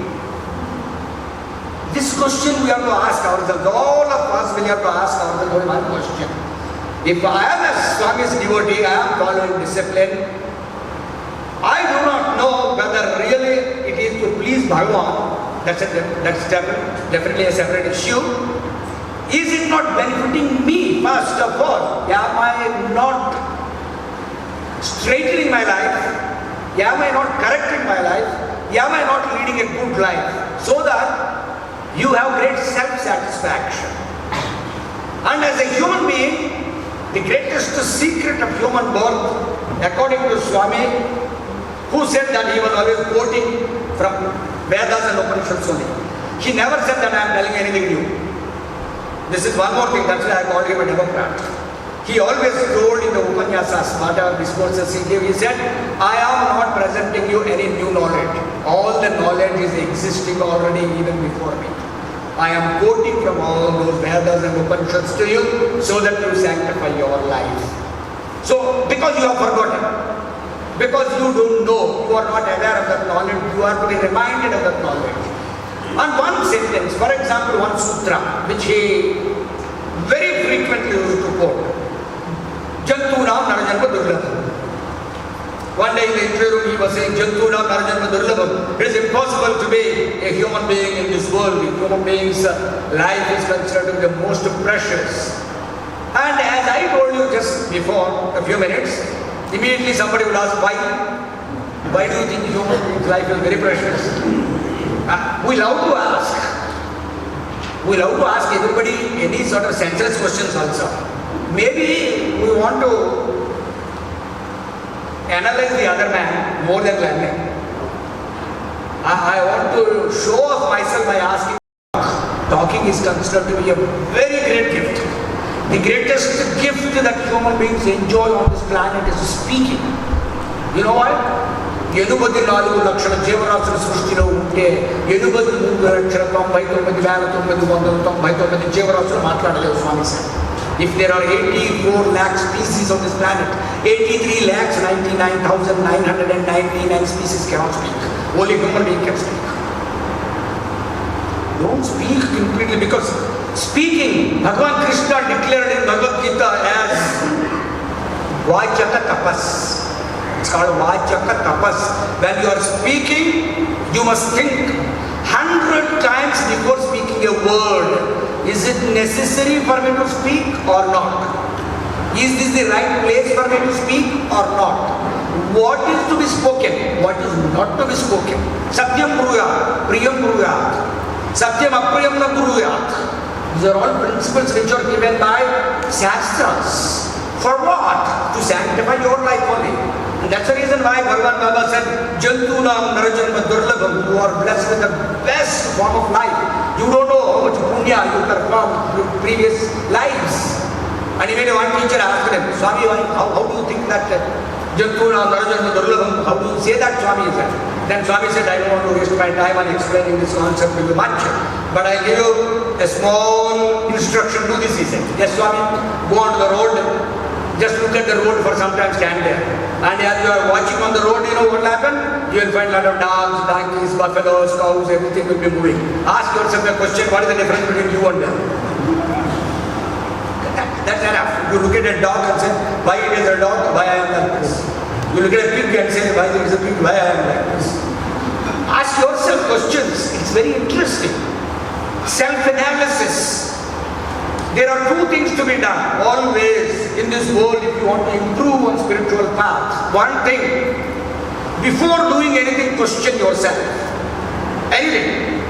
This question we have to ask ourselves. All of us will have to ask ourselves one question. If I am a Swami's devotee, I am following discipline. I do not know whether really it is to please Bhagawan. That's definitely a separate issue. Is it not benefiting me first of all? Am I not straightening my life? Am I not correcting my life? Am I not leading a good life? So that you have great self-satisfaction. And as a human being, the greatest secret of human birth, according to Swami, who said that he was always quoting from Vedas and Upanishads only. He never said that I am telling anything new. This is one more thing, that's why I called him a Democrat. He always told in the Upanyasas, whatever discourses he gave, he said, I am not presenting you any new knowledge. All the knowledge is existing already even before me. I am quoting from all those Vedas and Upanishads to you so that you sanctify your life. So, because you have forgotten, because you don't know, you are not aware of that knowledge, you are to be reminded of that knowledge. And one sentence, for example, one sutra, which he very frequently used to quote, Jantunam Narajanma Durlabham. One day in the interview he was saying, Jantunam Narajanma Durlabham. It is impossible to be a human being in this world. A human being's life is considered to be the most precious. And as I told you just before, a few minutes, immediately somebody will ask, why? Why do you think human being's life is very precious? We love to ask. We love to ask everybody any sort of senseless questions also. Maybe we want to analyze the other man more than learning. I want to show off myself by asking. Talking is considered to be a very great gift. The greatest gift that human beings enjoy on this planet is speaking. You know why? 84 లక్షల జీవరాశుల సృష్టిలో ఉంటే 83,99,999 జీవరాశులు మాట్లాడలేవు స్వామి sir. If there are 84 lakh species on this planet, 83,99,999 species cannot speak. Only human being can speak. Don't speak completely, because speaking, Bhagavan Krishna declared in Bhagavad Gita as Vajaka Tapas. It's called Vajaka Tapas. When you are speaking, you must think 100 times before speaking a word. Is it necessary for me to speak or not? Is this the right place for me to speak or not? What is to be spoken? What is not to be spoken? Satyam bruyat, priyam bruyat. Satyam apriyam na bruyat. These are all principles which are given by Shastras. For what? To sanctify your life only. And that's the reason why Bhagavan Baba said, Jantunam Narajanma Durlabham, you are blessed with the best form of life. You don't know how much punya you performed in previous lives. And even one teacher asked him, Swami, how do you think that Jantunam Narajanma Durlabham, how do you say that, Swami? Then Swami said, I don't want to waste my time on explaining this concept to you much, but I'll give you a small instruction. Do this, he said. Yes, Swami, go on to the road. Just look at the road for some time, stand there. And as you are watching on the road, you know what will happen? You will find a lot of dogs, donkeys, buffaloes, cows, everything will be moving. Ask yourself a question, what is the difference between you and them? That's enough. You look at a dog and say, why it is a dog, why I am like this. You look at a pig and say, why it is a pig, why I am like this. Ask yourself questions. It's very interesting. Self-analysis. There are two things to be done always in this world if you want to improve on spiritual path. One thing, before doing anything, question yourself. Anything.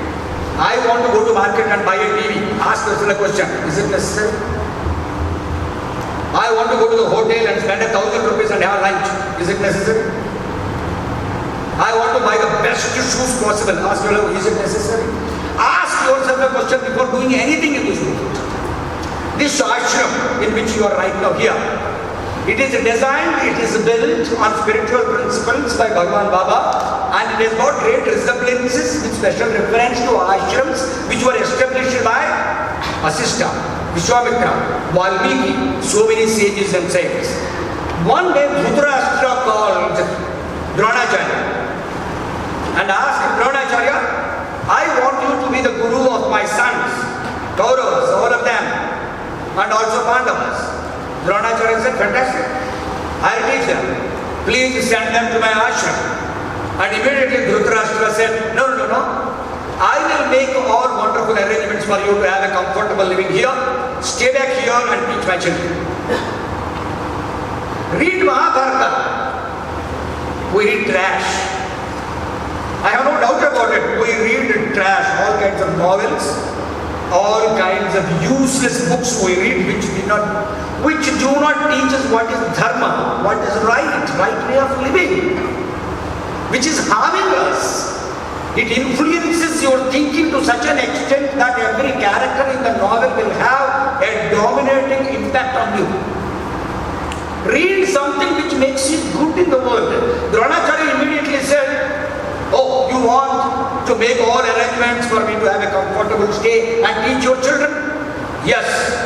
I want to go to market and buy a TV. Ask yourself a question. Is it necessary? I want to go to the hotel and spend 1,000 rupees and have lunch. Is it necessary? I want to buy the best shoes possible. Ask yourself, is it necessary? Ask yourself a question before doing anything in this world. This ashram in which you are right now here, it is designed, it is built on spiritual principles by Bhagavan Baba, and it has got great resemblances with special reference to ashrams which were established by Vasishtha, Vishwamitra, Valmiki, so many sages and saints. One day Dhritarashtra called Dronacharya and asked Dronacharya, I want you to be the guru of my sons, Kauravas, all of them, and also Pandavas. Dronacharya said, fantastic. I'll teach them. Please send them to my ashram. And immediately Dhritarashtra said, no. I will make all wonderful arrangements for you to have a comfortable living here. Stay back here and teach my children. Read Mahabharata. We read trash. I have no doubt about it. We read trash, all kinds of novels, all kinds of useless books we read which do not teach us what is dharma, what is right way of living, which is harming us. It influences your thinking to such an extent that every character in the novel will have a dominating impact on you. Read something which makes you good in the world. Dronacharya immediately said, oh, you want to make all arrangements for me to have a comfortable stay and teach your children? Yes,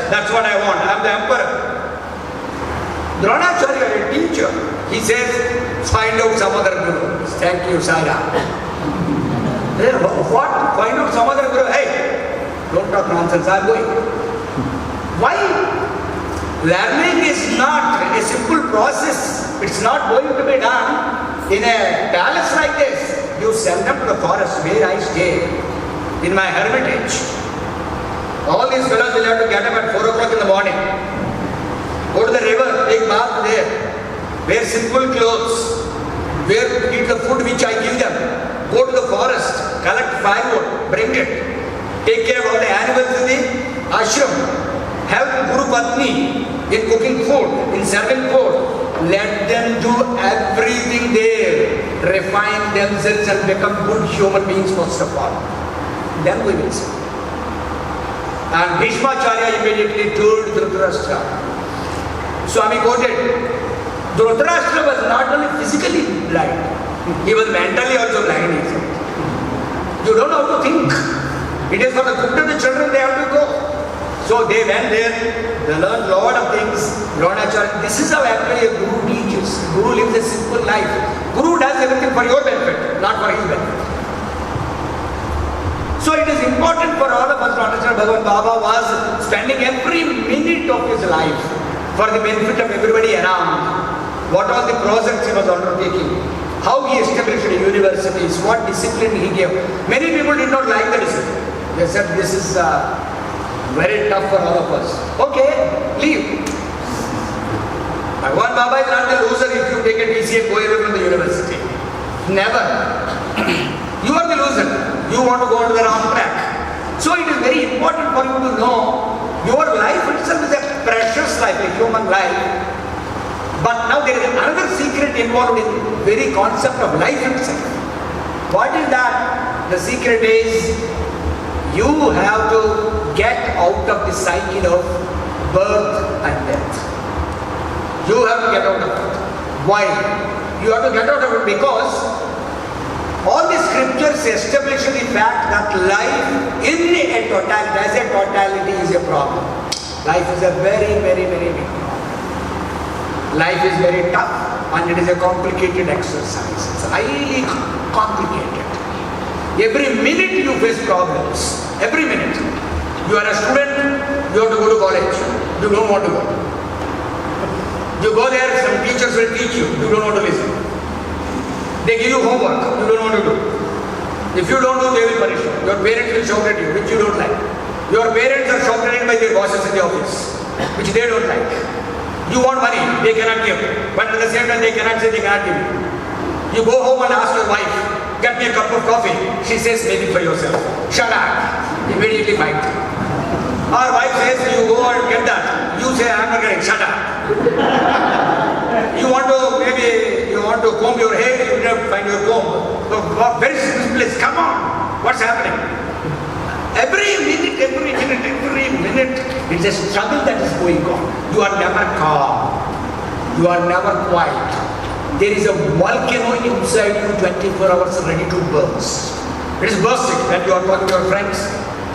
that's what I want. I am the emperor. Dronacharya, a teacher, he says, find out some other guru. Thank you, SYAA. What? Find out some other guru? Hey, don't talk nonsense, I am going. Why? Learning is not a simple process. It's not going to be done in a palace like this. You send them to the forest where I stay, in my hermitage. All these fellows will have to get up at 4 o'clock in the morning. Go to the river, take bath there. Wear simple clothes. Eat the food which I give them. Go to the forest, collect firewood, bring it. Take care of all the animals in the ashram. Help Guru Patni in cooking food, in serving food. Let them do everything there. Refine themselves and become good human beings first of all. Then we will see. And Bhishmacharya immediately told Dhritarashtra. Swami quoted, Dhritarashtra was not only physically blind, he was mentally also blind, he said. You don't know how to think. It is for the good of the children they have to go. So they went there, they learned a lot of things. Dronacharya, this is how actually a guru teaches. Guru lives a simple life. Guru does everything for your benefit, not for his benefit. So it is important for all of us to understand Bhagavan Baba was spending every minute of his life for the benefit of everybody around. What all the projects he was undertaking, how he established universities, what discipline he gave. Many people did not like the discipline. They said this is very tough for all of us. Okay, leave. Bhagavan Baba is not the loser if you take a TC and go away from the university. Never. You are the loser. You want to go on the wrong track. So it is very important for you to know your life itself is a precious life, a human life. But now there is another secret involved in the very concept of life itself. What is that? The secret is you have to get out of the cycle of birth and death. You have to get out of it. Why? You have to get out of it because all the scriptures establish the fact that life in a totality, as a totality, is a problem. Life is a very, very, very big problem. Life is very tough and it is a complicated exercise. It's highly complicated. Every minute you face problems. Every minute. You are a student, you have to go to college. You don't want to go. You go there, some teachers will teach you. You don't want to listen. They give you homework. You don't want to do. If you don't do, they will punish you. Your parents will shout at you, which you don't like. Your parents are shouted at by their bosses in the office, which they don't like. You want money, they cannot give. But at the same time, they cannot say they cannot give you. You go home and ask your wife, get me a cup of coffee. She says, make it for yourself. Shut up. Immediately fight. Our wife says, you go and get that. You say, I'm not getting. Shut up. You want to comb your hair, you have to find your comb. So, very simple place. Come on. What's happening? Every minute, it's a struggle that is going on. You are never calm. You are never quiet. There is a volcano inside you 24 hours ready to burst. It is bursting when you are talking to your friends,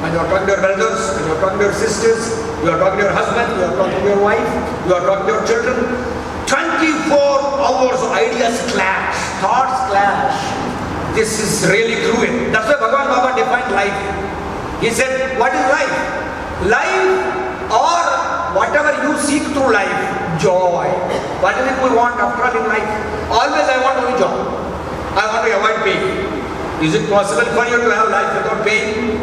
when you are talking to your brothers, when you are talking to your sisters, you are talking to your husband, you are talking to your wife, you are talking to your children. 24 hours ideas clash, thoughts clash. This is really cruel. That's why Bhagavan Baba defined life. He said, what is life? Life or whatever you seek through life, joy. What is it we want after all in life? Always I want only joy. I want to avoid pain. Is it possible for you to have life without pain?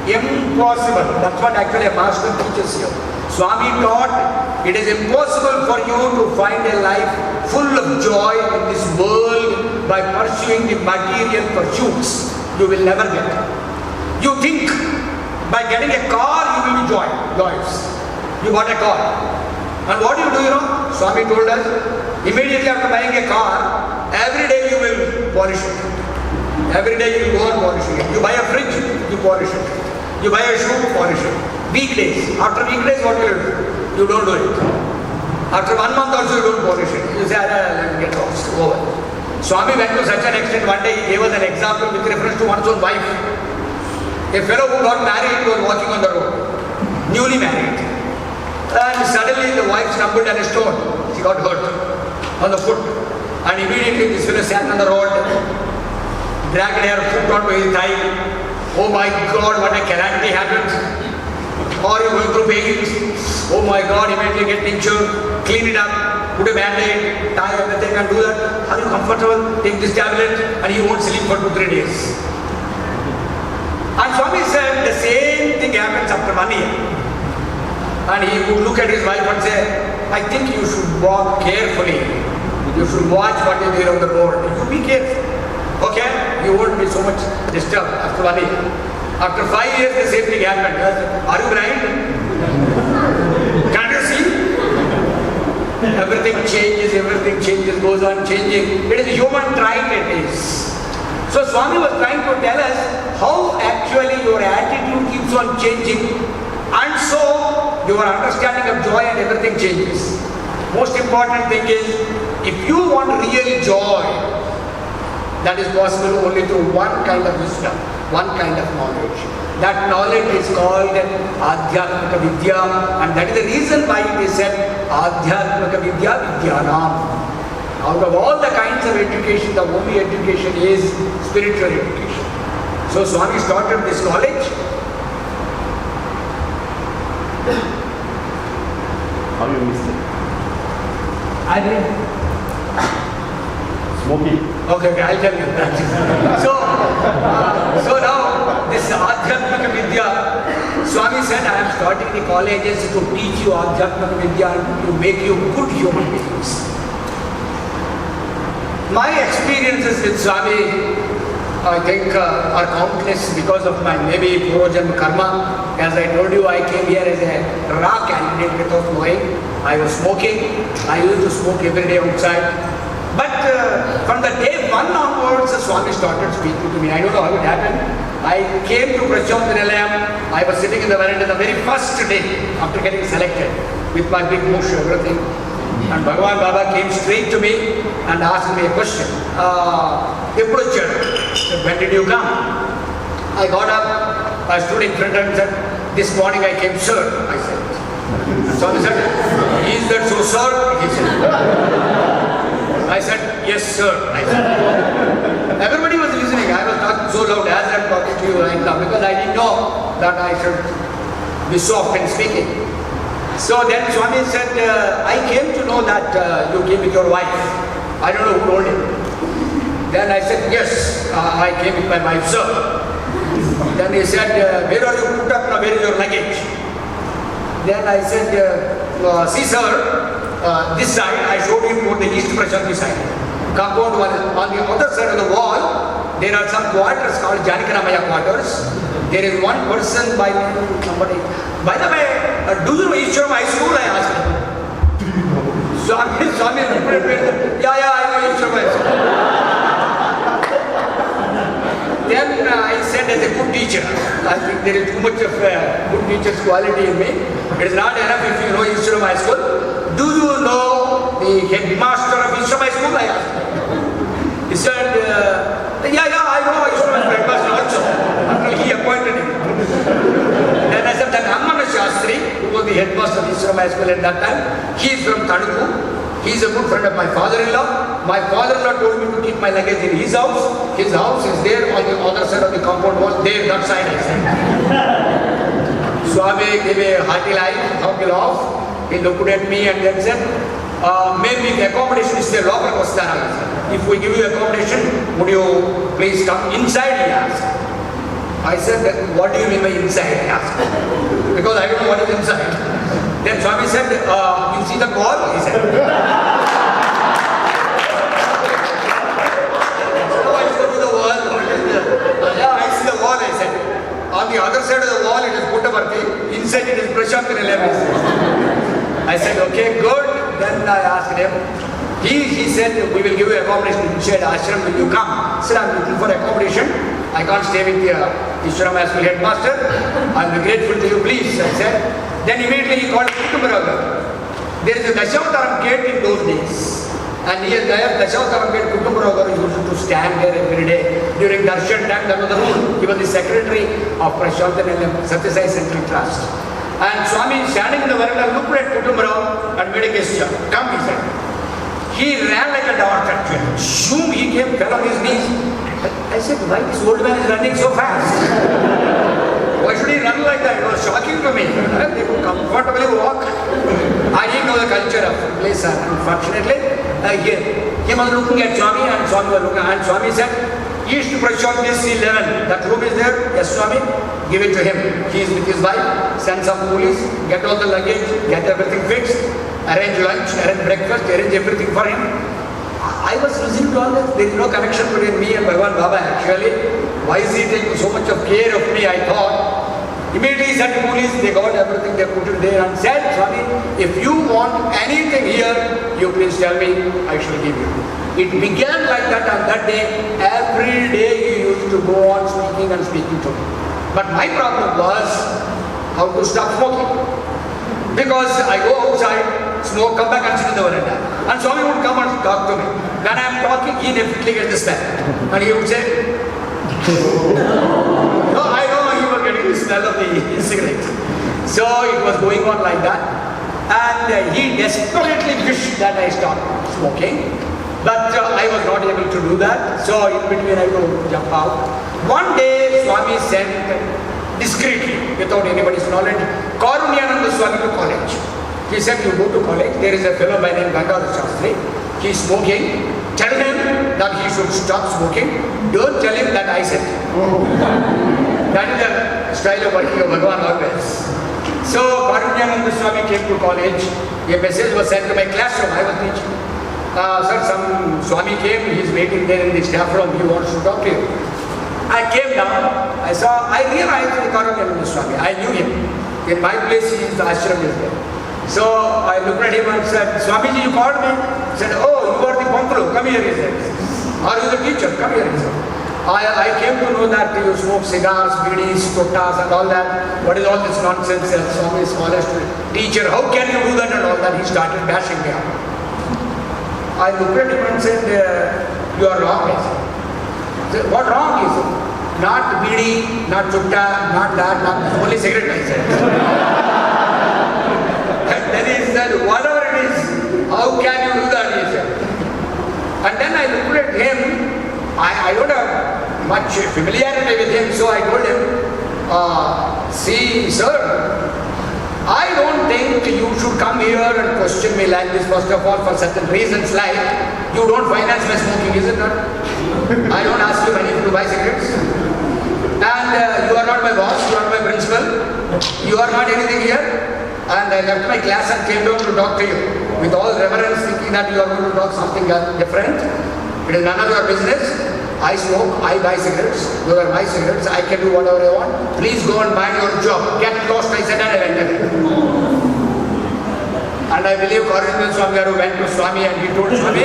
Impossible. That's what actually a master teaches you. Swami taught it is impossible for you to find a life full of joy in this world by pursuing the material pursuits. You will never get. You think by getting a car you will be joyous. You got a car. And what do? Swami told us, immediately after buying a car, every day you will polish it. Every day you will go on polishing it. You buy a fridge, you polish it. You buy a shoe, polish it. Weekdays. After weekdays, what will you do? You don't do it. After 1 month also, you don't polish it. You say, let me get lost. Over. Swami went to such an extent, one day he gave us an example with reference to one's own wife. A fellow who got married was walking on the road, newly married. And suddenly the wife stumbled on a stone. She got hurt on the foot. And immediately this fellow sat on the road, dragged her foot onto his thigh. Oh my God, what a calamity happened. Or you going through pains. Oh my God, immediately get tincture, clean it up, put a band-aid, tie everything and do that. Are you comfortable? Take this tablet and you won't sleep for 2-3 days. And Swami said the same thing happens after 1 year. And he would look at his wife and say, I think you should walk carefully. You should watch what you do on the road. You be careful. Okay? You won't be so much disturbed after 1 year. After 5 years, the same thing happened. Are you blind? Can't you see? Everything changes, goes on changing. It is human trait it is. So Swami was trying to tell us how actually your attitude keeps on changing, and so your understanding of joy and everything changes. Most important thing is, if you want real joy, that is possible only through one kind of wisdom, one kind of knowledge. That knowledge is called Adhyatmika Vidya, and that is the reason why it is said Adhyatmika Vidya Vidyanam. Out of all the kinds of education, the only education is spiritual education. So Swami started this knowledge. How you missed it? I did. Smoking. Okay, I'll tell you that. So now, this Adhyatmika Vidya, Swami said, I am starting the colleges to teach you Adhyatmika Vidya and to make you good human beings. My experiences with Swami, I think, are countless because of my maybe Purojanma karma. As I told you, I came here as a raw candidate without knowing. I was smoking. I used to smoke every day outside. But from the day 1 onwards, Swami started speaking to me. I don't know how it happened. I came to Prasanthi Nilayam. I was sitting in the veranda the very first day after getting selected with my big mush, everything. And Bhagawan Baba came straight to me and asked me a question. When did you come? I got up, I stood in front of him and said, this morning I came, sir. I said. Swami said, is that so, sir? He said. I said, yes, sir. I said. Everybody was listening. I was talking so loud as I am talking to you right now because I didn't know that I should be soft in speaking. So then Swami said, I came to know that you came with your wife. I don't know who told him. Then I said, yes, I came with my wife, sir. Then he said, where are you put up now? Where is your luggage? Then I said, see sir, this side, I showed him on the East Prasanthi side. Compound on the other side of the wall, there are some quarters called Janikaramaya quarters. There is one person by somebody. By the way, do you know Ishwaram High School? I asked him. Swami, yeah, I know Ishwaram High School. Then I said, as a good teacher, I think there is too much of good teacher's quality in me. It is not enough if you know Ishwaram High School. Do you know the headmaster of Ishwaram High School? I asked him. He said, yeah, I know Ishwaram headmaster also. Until he appointed him. Then I said, that Gangadhara Sastry, who was the headmaster of Ishwaram High School at that time, he is from Tanuku. He is a good friend of my father-in-law. My father-in-law told me to keep my luggage in his house. His house is there on the other side of the compound wall. There, that side, I said. Swami gave a hearty laugh. He looked at me and then said, maybe the accommodation is there. Local Kostara. if we give you accommodation, would you please come inside, he asked. I said, what do you mean by inside, he asked. Because I don't know what is inside. Then Swami said, you see the wall, he said. On the other side of the wall it is Puttaparthi, inside it is Prasanthi Nilayam. I said, okay, good. Then I asked him, he said, we will give you accommodation inside ashram, will you come? I said, I'm looking for accommodation. I can't stay with the Ishwaram as my headmaster. I'll be grateful to you, please, I said. Then immediately he called Kutumbaragar. There is a Dashavatam gate in those days. And here there, Dashavatam gate, Kutumbaragar used to stand there every day. During Darshan time, that was the rule. He was the secretary of Prasanthi Nilayam, Sathya Central Trust. And Swami standing in the veranda looked at Kutumbaragar and made a gesture. Come, he said. He ran like a dart actually. Shoom, he came, fell on his knees. I said, why this old man is running so fast? Why should he run like that? It was shocking to me. They could comfortably walk. I didn't know the culture of the place, unfortunately. He was looking at Swami and Swami was looking, and Swami said, East Prasanthi 11. That room is there. Yes, Swami. Give it to him. He is with his wife. Send some coolies. Get all the luggage. Get everything fixed. Arrange lunch. Arrange breakfast. Arrange everything for him. I was listening to all this. There is no connection between me and Bhagawan Baba actually. Why is he taking so much of care of me? I thought. Immediately he sent police. They got everything. They put it there and said, Swami, if you want anything here, you please tell me. I shall give you. It began like that on that day. Every day he used to go on speaking and speaking to me. But my problem was how to stop smoking. Because I go outside, smoke, come back and sit in the veranda. And Swami would come and talk to me. When I am talking, he definitely gets the smell. And he would say, no, I know he was getting the smell of the cigarette. So it was going on like that. And he desperately wished that I stop smoking. But I was not able to do that. So in between I had to jump out. One day Swami sent discreetly, without anybody's knowledge, Karunyananda Swami to college. He said, you go to college, there is a fellow by name Gangadhara Sastry. He is smoking. Tell him that he should stop smoking. Don't tell him that I said. That is the style of working of Bhagawan always. So Karunyananda Swami came to college. A message was sent to my classroom. I was teaching. Sir, some Swami came. He is waiting there in the staff room. He wants to talk to you. I came down. I realized Karunyananda Swami. I knew him. In my place, he is the ashram is there. So I looked at him and said, Swamiji, you called me? He said, oh, you are the Pankulu. Come here, he said. Are you the teacher? Come here, he said. I came to know that you smoke cigars, bidis, tuttas and all that. What is all this nonsense? Swami is smallest teacher. How can you do that and all that? He started bashing me up. I looked at him and said, you are wrong, he said. What wrong? He said. Not bidi, not tutta, not that, not only cigarette, I said. And then he said, whatever it is, how can you do that, he said. And then I looked at him. I don't have much familiarity with him, so I told him, see, sir, I don't think you should come here and question me like this, first of all, for certain reasons like, you don't finance my smoking, is it not? I don't ask you money to buy cigarettes. And you are not my boss, you are my principal, you are not anything here. And I left my class and came down to talk to you. With all reverence, thinking that you are going to talk something different. It is none of your business. I smoke, I buy cigarettes. Those are my cigarettes. I can do whatever I want. Please go and mind your job. Get lost, I said, and I went away. And I believe Karunyananda Swami went to Swami and he told Swami,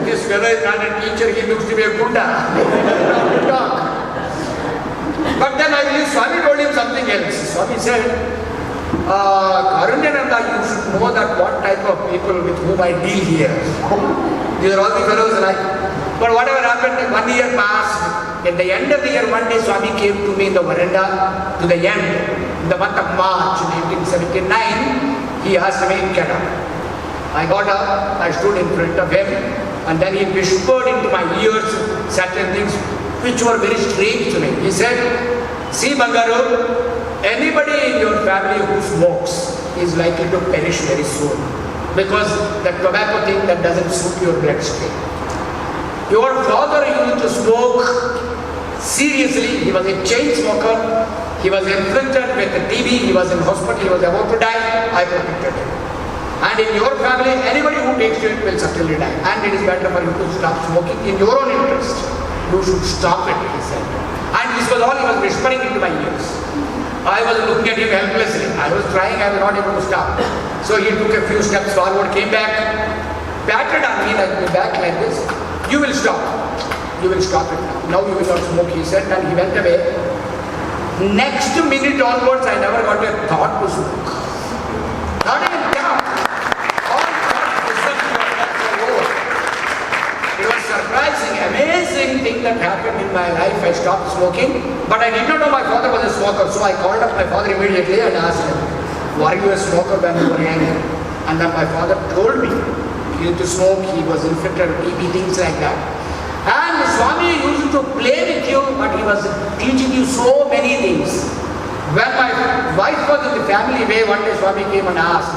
this fellow is not a teacher, he looks to be a gunda. But then I believe Swami told him something else. Swami said, Karunyananda, you should know that what type of people with whom I deal here. These are all the fellows like. But whatever happened, 1 year passed. At the end of the year, one day Swami came to me in the veranda to the end. In the month of March 1979, he asked me, get up. I got up, I stood in front of him, and then he whispered into my ears certain things which were very strange to me. He said, see Bangaru, anybody in your family who smokes is likely to perish very soon. because that tobacco thing that doesn't suit your bloodstream. Your father used to smoke seriously. He was a chain smoker. He was inflicted with TB. He was in hospital. He was about to die. I protected him. And in your family, anybody who takes to it will certainly die. And it is better for you to stop smoking in your own interest. You should stop it, he said. And this was all he was whispering into my ears. I was looking at him helplessly. I was trying, I was not able to stop. So he took a few steps forward, came back, patted on me like my back like this. You will stop. You will stop it now. Now you will not smoke, he said, and he went away. Next minute onwards, I never got a thought to smoke. Not even doubt. All thought disappeared. It was surprising, amazing thing that happened in my life. I stopped smoking, but I did not know my father was a smoker, so I called up my father immediately and asked him, were you a smoker when you were young? And then my father told me he used to smoke, he was infected with TB, things like that. And Swami used to play with you, but he was teaching you so many things. When my wife was in the family way, one day Swami came and asked,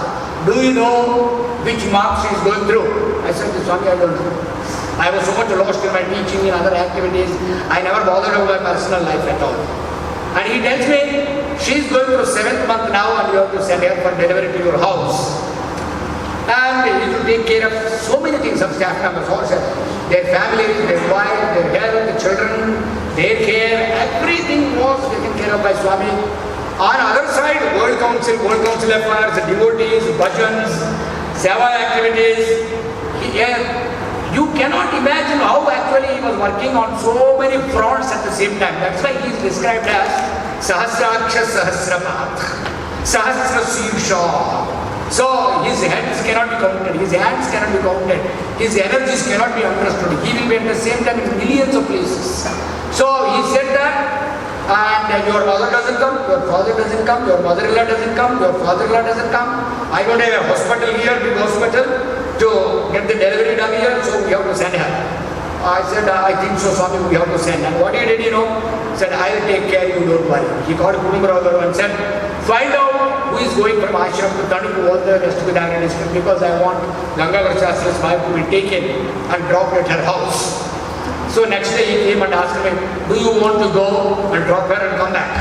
do you know which marks she is going through? I said, Swami, I don't know. I was so much lost in my teaching and other activities, I never bothered about my personal life at all. And he tells me, she is going through 7th month now and you have to send her for delivery to your house. And he used to take care of so many things of staff members also. Their families, their wife, their health, the children, their care, everything was taken care of by Swami. On the other side, World Council affairs, devotees, bhajans, SYAA activities. You cannot imagine how actually he was working on so many fronts at the same time. That's why he is described as Sahasraksha Sahasrapath, Sahasra Sirsha. So his hands cannot be counted, his hands cannot be counted, his energies cannot be understood. He will be at the same time in millions of places. So he said that, and your mother doesn't come, your father doesn't come, your mother-in-law doesn't come, your father-in-law doesn't come. I don't have a hospital here, big hospital, to get the delivery done here, so we have to send her. I said, I think so, Swami, we have to send. And what he did, He said, I will take care, you don't worry. He called Kudumbarao and said, find out who is going from Ashram to Tanu to all the rest of the Dagara district, because I want Gangadhara Sastri's wife to be taken and dropped at her house. So next day he came and asked me, do you want to go and drop her and come back?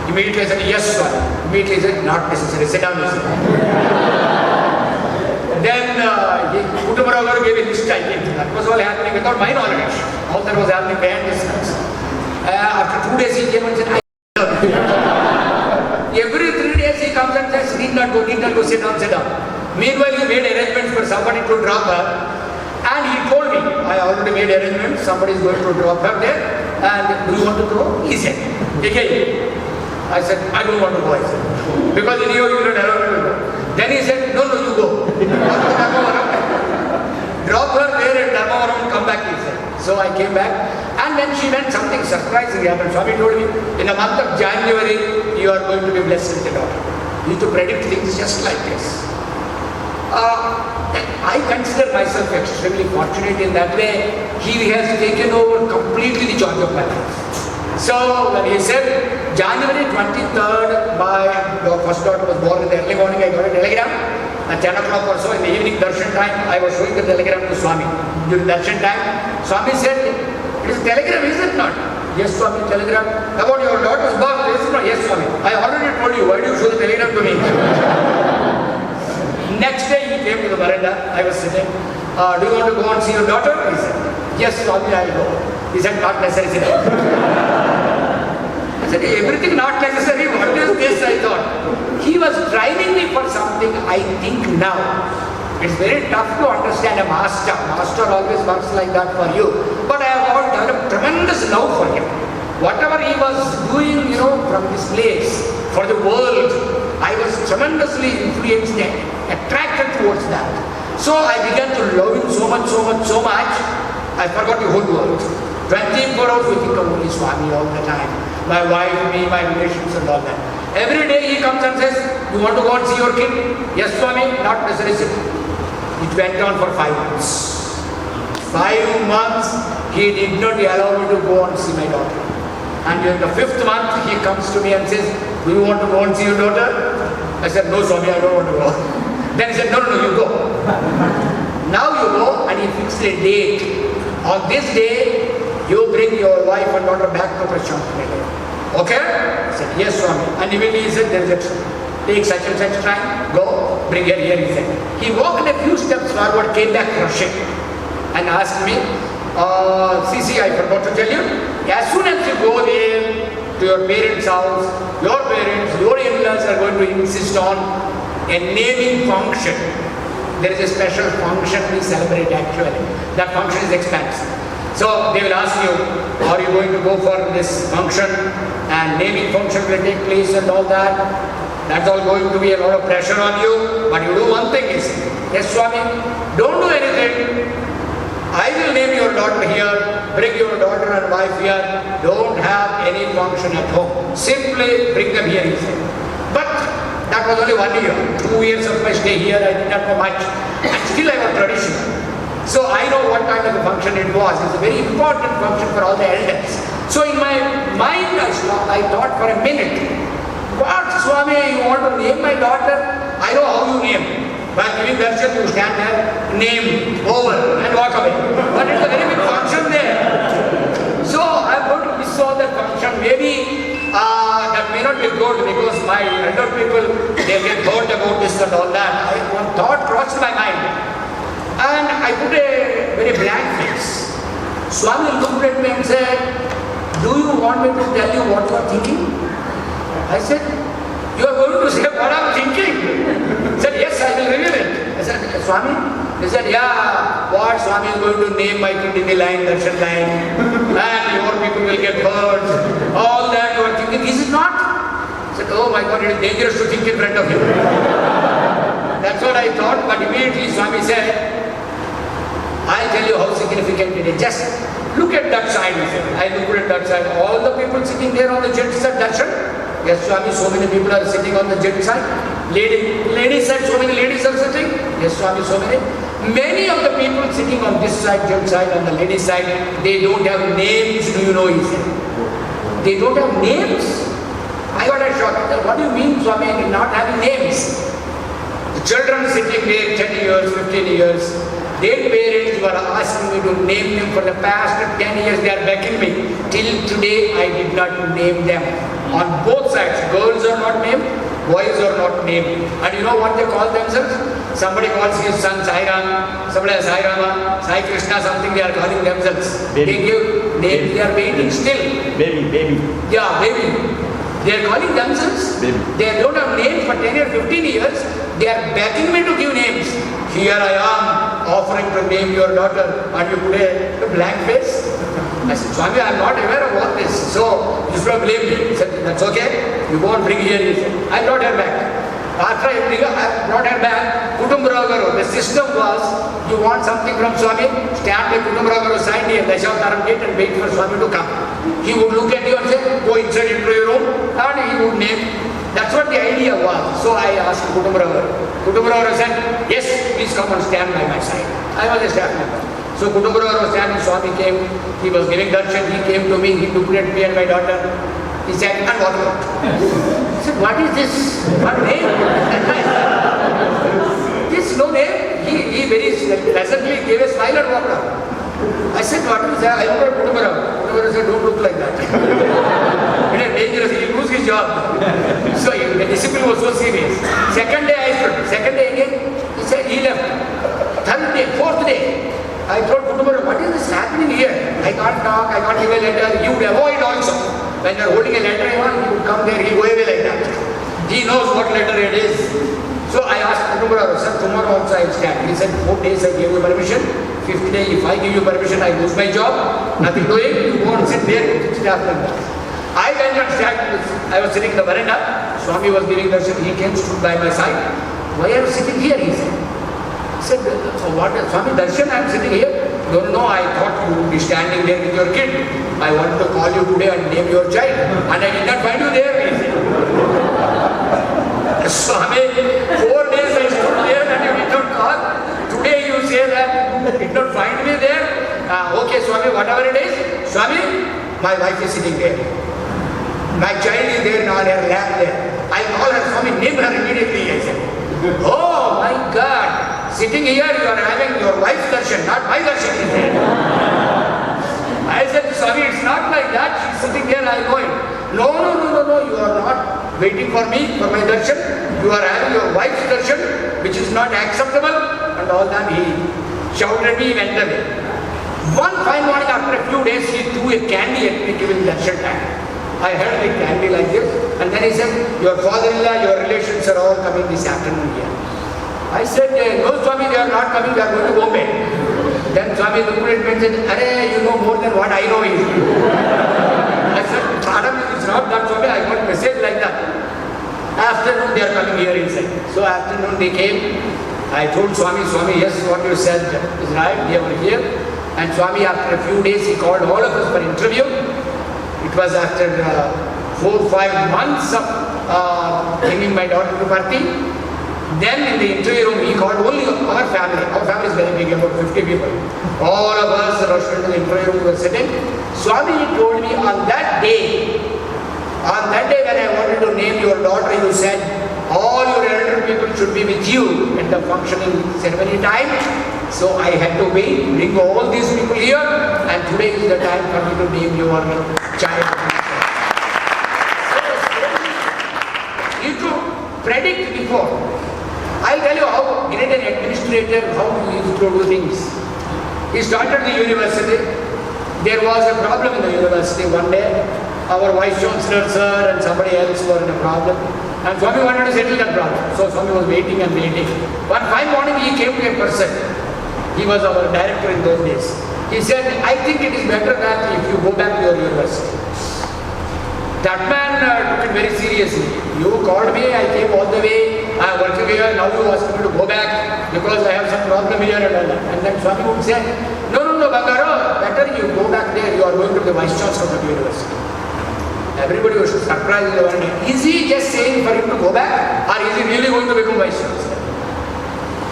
Immediately I said, yes, sir. Immediately he said, not necessary, sit down. Then Kudumbarao gave a list, I think. That was all happening without my knowledge. All that was happening behind his hands. After 2 days he came and said, I love you. Every 3 days he comes and says, need not go, sit down, sit down. Meanwhile, he made arrangements for somebody to drop her. And he told me, I already made arrangements, somebody is going to drop her there. And do you want to go? He said, again. I said, I don't want to go, I said. Because in you don't allow me to go. Then he said, no, you go. Drop her there and Dharmavaram, come back, he said. So I came back. And when she went, something surprising happened. Swami told me, in the month of January, you are going to be blessed with a daughter. He used to predict things just like this. I consider myself extremely fortunate in that way. He has taken over completely the charge of my life. So when he said, January 23rd, my first daughter was born in the early morning, I got a telegram. At 10 o'clock or so in the evening darshan time, I was showing the telegram to Swami. During darshan time, Swami said, it is a telegram, is it not? Yes, Swami, telegram. About your daughter's birth, is it not? Yes, Swami. I already told you, why do you show the telegram to me? Next day he came to the veranda, I was sitting. Do you want to go and see your daughter? He said, yes, Swami, I will go. He said, not necessary. I said, everything not necessary, what is this? I thought. He was driving me for something, I think now. It's very tough to understand a master. Master always works like that for you. But I have developed tremendous love for him. Whatever he was doing, from this place, for the world, I was tremendously influenced and attracted towards that. So I began to love him so much, I forgot the whole world. 24 hours we think of only Swami all the time. My wife, me, my relations and all that. Every day he comes and says, you want to go and see your kid? Yes, Swami, not necessary. It went on for 5 months. 5 months, he did not allow me to go and see my daughter. And during the 5th month, he comes to me and says, do you want to go and see your daughter? I said, no, Swami, I don't want to go. Then he said, no, you go. Now you go, and he fixed a date. On this day, you bring your wife and daughter back to Prasanthi Nilayam. Okay? I said, yes, Swami. And immediately he said, there is a take such and such time, go, bring her here, he said. He walked a few steps forward, came back rushing, and asked me, CC, I forgot to tell you, as soon as you go there to your parents' house, your parents, your in-laws are going to insist on a naming function. There is a special function we celebrate actually. That function is expensive. So they will ask you, are you going to go for this function, and naming function will take place and all that. That's all going to be a lot of pressure on you. But you do one thing is, yes Swami, don't do anything. I will name your daughter here, bring your daughter and wife here. Don't have any function at home. Simply bring them here, he said. But that was only 1 year. 2 years of my stay here, I did not know much. And still I was traditional. So I know what kind of a function it was. It's a very important function for all the elders. So in my mind I thought for a minute, what Swami, you want to name my daughter? I know how you name. By giving darshan, you stand there, name, over, and walk away. But it's a very big function there. So I'm going to miss all that function. Maybe that may not be good because my elder people, they get hurt about this and all that. One thought crossed my mind. And I put a very blank face. Swami looked at me and said, do you want me to tell you what you are thinking? I said, you are going to say what I am thinking? He said, yes, I will reveal it. I said, Swami? He said, yeah, what Swami is going to name my kid in the line, darshan line, and your people will get hurt. All that you are thinking, is it not? I said, oh my God, it is dangerous to think in front of you. That's what I thought, but immediately Swami said, I'll tell you how significant it is. Just look at that side. I looked at that side. All the people sitting there on the jet side, darshan. Yes, Swami, so many people are sitting on the jet side. Ladies side, so many ladies are sitting. Yes, Swami, so many. Many of the people sitting on this side, jet side, on the ladies side, they don't have names, do you know, he said. They don't have names? I got a shock. What do you mean, Swami, not having names? The children sitting there 10 years, 15 years, their parents were asking me to name them for the past 10 years. They are begging me. Till today, I did not name them. On both sides, girls are not named, boys are not named. And you know what they call themselves? Somebody calls his son Sai Ram, somebody has Sai Rama, Sai Krishna, something they are calling themselves. Baby. They give names, they are waiting still. Baby. Yeah, baby. They are calling themselves. Baby. They don't have names for 10 or 15 years. They are begging me to give names. Here I am offering to name your daughter, and you put a blank face. I said, Swami, I am not aware of all this. So you should have blamed me. He said, that's okay. You go and bring here. He said, I brought her back. After I brought her back, Kutumbhagaru, the system was, you want something from Swami, stand by Kutumbhagaru side near the Dashavtaram gate and wait for Swami to come. He would look at you and say, go inside into your room, and he would name. That's what the idea was. So I asked Kutumbhagaru. Kutumbhagaru said, yes, please come and stand by my side. I was a staff member. So Kutumbhagaru was standing, Swami came, he was giving darshan, he came to me, he looked at me and my daughter. He said, and what about? I said, what is this? What name? This no name. He very pleasantly gave a smile and walked out. I said, what is that? I looked at Kutumbhagaru. Kutumbhagaru said, don't look like that. It is dangerous, he will lose his job. So the discipline was so serious. Second day I stood. Second day again, he said, he left. Third day, fourth day, I told Kutumbhagaru, what is this happening here? I can't talk, I can't give a letter. You would avoid also. When you are holding a letter, he would come there, he would go away like that. He knows what letter it is. So I asked Kutumbhagaru, sir, tomorrow also I will stand. He said, 4 days I gave you permission. 5th day, if I give you permission, I lose my job. Nothing doing, you go and sit there with staff members. I went and sat, I was sitting in the veranda. Swami was giving darshan, he came, stood by my side. Why are you sitting here? He said. I said, what, Swami, darshan, I am sitting here. No, I thought you would be standing there with your kid. I wanted to call you today and name your child. And I did not find you there, he said. Swami, 4 days I stood there and you did not call. Today you say that you did not find me there. Okay, Swami, whatever it is. Swami, my wife is sitting there. My child is there on her lap there. I call her, Swami, name her immediately, I said. Oh, my God, sitting here you are having your wife's darshan, not my darshan. He said. I said, Swami, it's not like that. She's sitting there, I know it. No, you are not waiting for me, for my darshan. You are having your wife's darshan, which is not acceptable. And all that, he shouted at me, went away. One fine morning, after a few days, he threw a candy at me, giving darshan time. I held the candy like this, and then he said, your father-in-law, your relations are all coming this afternoon here. I said, no Swami, they are not coming, they are going to Bombay. Then Swami looked at me and said, Arey, you know more than what I know is. I said, Madam, it's not that Swami, I got a message like that. Afternoon, they are coming here inside. So afternoon they came. I told Swami, yes, what you said is right, they were here. And Swami, after a few days, he called all of us for interview. It was after 4 or 5 months of bringing my daughter to Parthi. Then in the interview room, he called only our family. Our family is very big, about 50 people. All of us rushed into the interview room, were sitting. Swami told me on that day when I wanted to name your daughter, you said, all your elder people should be with you at the functioning ceremony time. So I had to wait, bring all these people here, and today is the time for me to name your child. So you to predict before. I'll tell you how great an administrator, how he used to do things. He started the university. There was a problem in the university one day. Our vice chancellor sir and somebody else were in a problem. And Swami wanted to settle that problem. So Swami was waiting and waiting. One fine morning he came to a person. He was our director in those days. He said, I think it is better that if you go back to your university. That man took it very seriously. You called me, I came all the way, I am working here, now you ask me to go back because I have some problem here and all that. And then Swami would say, no, Gangadhara, better you go back there, you are going to be the vice chancellor of the university. Everybody was surprised in the one day. Is he just saying for him to go back, or is he really going to become vice chancellor?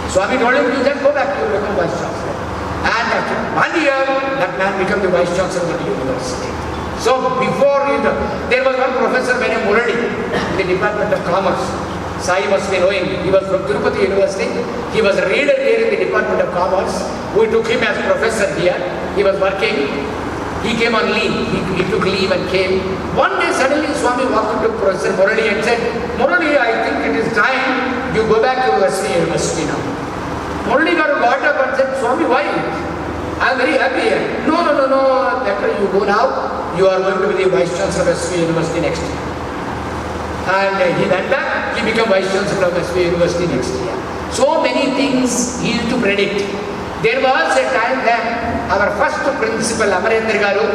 Swami told him, you just go back, you will become vice chancellor. And after 1 year, that man became the vice chancellor of the university. So before there was one professor by name Murali in the Department of Commerce. Sai must be knowing. He was from Tirupati University. He was a reader there in the Department of Commerce. We took him as professor here. He was working. He came on leave. He took leave and came. One day suddenly Swami walked into Professor Murali and said, Murali, I think it is time you go back to SYAA University now. Murali got up and said, Swami, why? I am very happy here. No, better you go now. You are going to be the Vice Chancellor of SYAA University next year. And he went back, he became Vice Chancellor of SYAA University next year. So many things he used to predict. There was a time when our first principal, Amarendra Garu,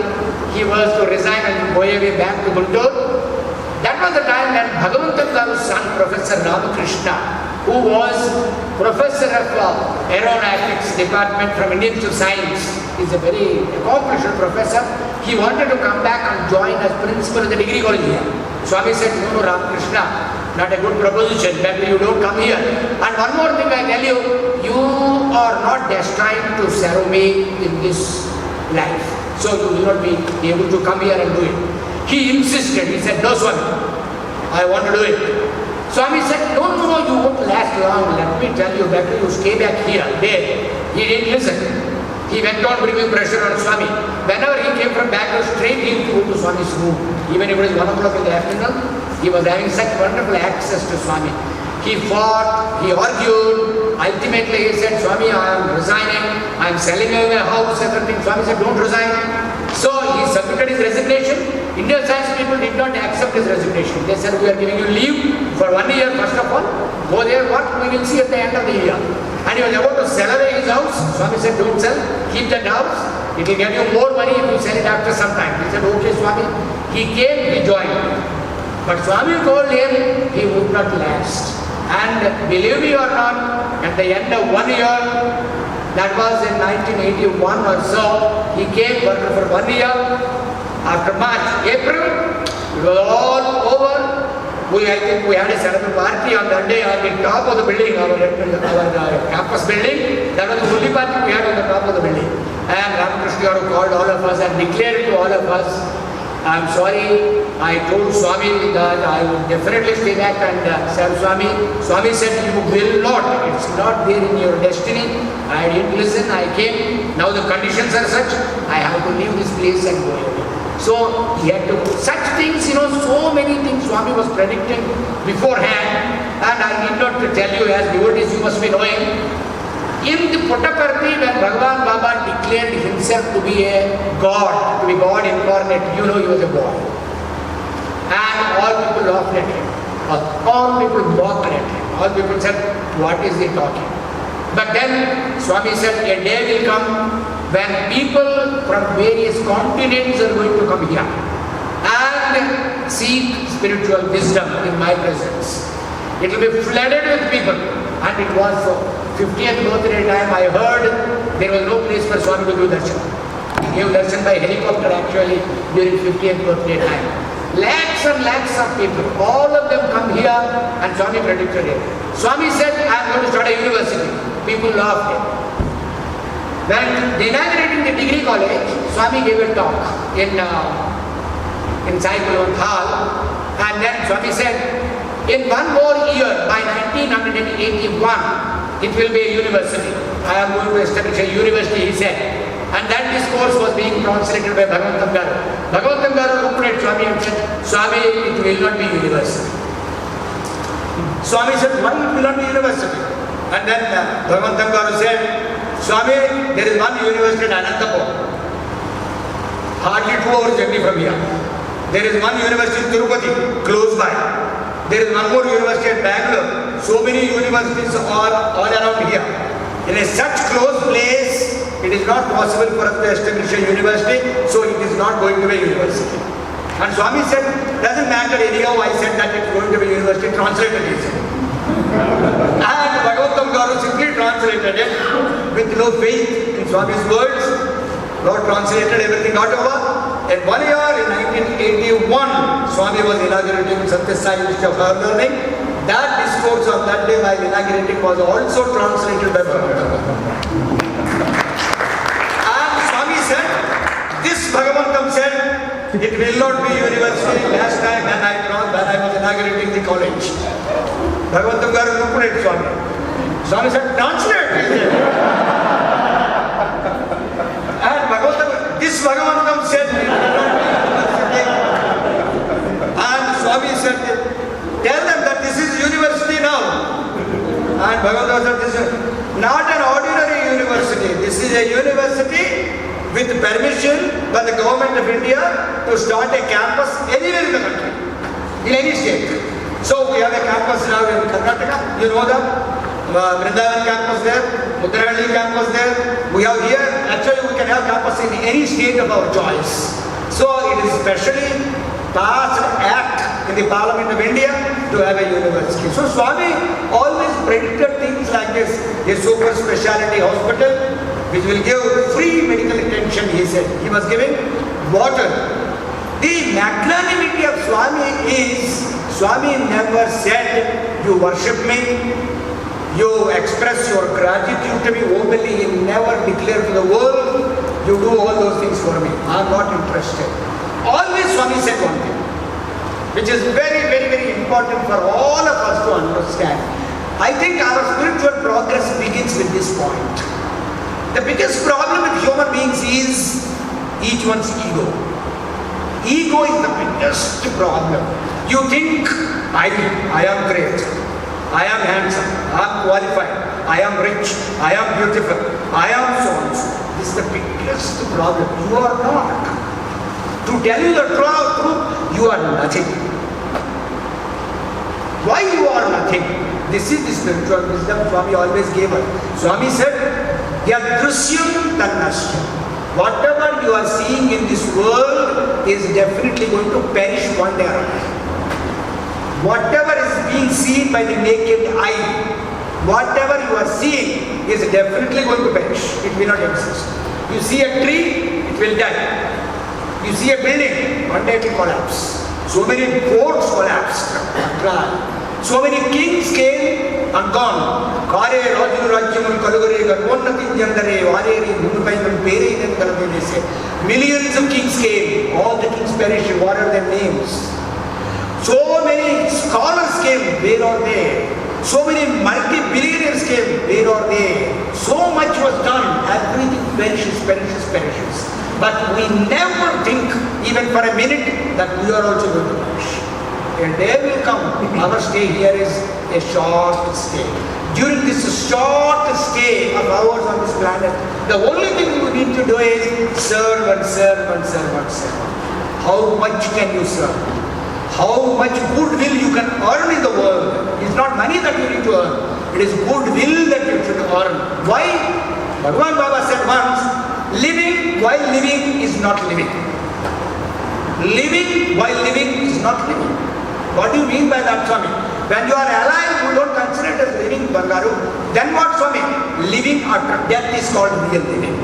he was to resign and go away back to Guntur. That was the time when Bhagawan Garu's son, Professor Ramakrishna, who was Professor of Aeronautics Department from Indian Institute of Science, is a very accomplished professor. He wanted to come back and join as principal of the degree college here. Swami said, no, Ramakrishna, not a good proposition, better you don't come here. And one more thing I tell you, you are not destined to serve me in this life. So you will not be able to come here and do it. He insisted, he said, no Swami, I want to do it. Swami said, no, you won't last long. Let me tell you, better you stay back here, there. He didn't listen. He went on bringing pressure on Swami. Whenever he came from Bangalore, straight he used to go to Swami's room. Even if it was 1 o'clock in the afternoon, he was having such wonderful access to Swami. He fought, he argued. Ultimately he said, Swami, I am resigning. I am selling away my house, everything. Swami said, don't resign. So he submitted his resignation. Indian science people did not accept his resignation. They said, we are giving you leave for 1 year, first of all. Go there, what we will see at the end of the year. And he was about to sell away his house. Swami said, don't sell, keep that house. It will get you more money if you sell it after some time. He said, okay Swami. He came, he joined. But Swami told him he would not last. And believe me or not, at the end of 1 year, that was in 1981 or so, he came, worked for 1 year. After March, April, it was all over. I think we had a ceremony party on that day on the top of the building, our campus building. That was the only party we had on the top of the building. And Ramakrishna called all of us and declared to all of us, I am sorry, I told Swami that I would definitely stay back and serve Swami. Swami said, you will not. It's not there in your destiny. I didn't listen. I came. Now the conditions are such. I have to leave this place and go away. So he had to, such things, so many things Swami was predicting beforehand. And I need not to tell you, as devotees you must be knowing. In the Puttaparthi, when Bhagavan Baba declared himself to be a God, to be God incarnate, he was a God. And all people laughed at him. All people mocked at him. All people said, what is he talking? But then Swami said, a day will come when people from various continents are going to come here and seek spiritual wisdom in my presence. It will be flooded with people. And it was 50th birthday time, I heard there was no place for Swami to do darshan. He gave darshan by helicopter actually during 50th birthday time. Lakhs and lakhs of people, all of them come here and Swami predicted it. Swami said, I am going to start a university. People laughed at him. When inaugurating the degree college, Swami gave a talk in Sai Kulwant Hall, and then Swami said, in one more year, by 1981, it will be a university. I am going to establish a university, he said. And that discourse was being translated by Bhagawan Gangadhara. Bhagawan Gangadhara looked at Swami and said, Swami, it will not be university. Swami said, why it will not be university? And then Bhagawan Gangadhara said, Swami, there is one university in Anantapur. Hardly 2 hours journey from here. There is one university in Tirupati, close by. There is one more university at Bangalore. So many universities are all around here. In a such close place, it is not possible for us to establish a university, so it is not going to be a university. And Swami said, doesn't matter anyhow, I said that it's going to be a university, translated he said. And Bhagavan Gangadhara simply translated it with no faith in Swami's words. Lord translated, everything got over. In 1 year, in 1981, Swami was inaugurating Sathya Institute of Higher Learning. That discourse of that day while inaugurating was also translated by Bhagavan. And Swami said, this Bhagavan said, it will not be university. Last time when I was inaugurating the college, Bhagavan looked at Swami. Swami said, translate. And this Bhagavan said, it will not be university. And Swami said, tell them that this is university now. And Bhagavan said, this is not an ordinary university. This is a university with permission by the government of India to start a campus anywhere in the country, in any state. So we have a campus now in Karnataka, you know that. Vrindavan campus there, Uttarakhand campus there. We have here, actually we can have campus in any state of our choice. So it is specially passed act in the Parliament of India to have a university. So Swami always predicted things like this, a super speciality hospital which will give free medical attention, he said. He was giving water. The magnanimity of Swami is, Swami never said, you worship me, you express your gratitude to me openly, he never declared to the world, you do all those things for me. I am not interested. Always Swami said one thing, which is very, very, very important for all of us to understand. I think our spiritual progress begins with this point. The biggest problem with human beings is each one's ego. Ego is the biggest problem. You think, I am great, I am handsome, I am qualified, I am rich, I am beautiful, I am so and so. This is the biggest problem. You are not. To tell you the truth, you are nothing. Why you are nothing? This is the spiritual wisdom Swami always gave us. Swami said, Yadrusyam Tannasya. Whatever you are seeing in this world is definitely going to perish one day or another. Whatever is being seen by the naked eye, whatever you are seeing is definitely going to perish. It will not exist. You see a tree, it will die. You see a building, one day it will collapse. So many forts collapsed. So many kings came and gone. Kare Rajulu Rajyamun Kalugare Garvonnatin Jandare Vareri Bhumipaiman Pere Millions of kings came. All the kings perished. What are their names? we never think even for a minute that we are also going to perish. A day will come, our stay here is a short stay. During this short stay of ours on this planet, the only thing we need to do is serve and serve and serve and serve. How much can you serve? How much goodwill you can earn in the world? It's not money that you need to earn. It is goodwill that you should earn. Why? Bhagawan Baba said once, living while living is not living. Living while living is not living. What do you mean by that, Swami? When you are alive, you don't consider it as living, Bangaru. Then what, Swami? Living after death is called real living.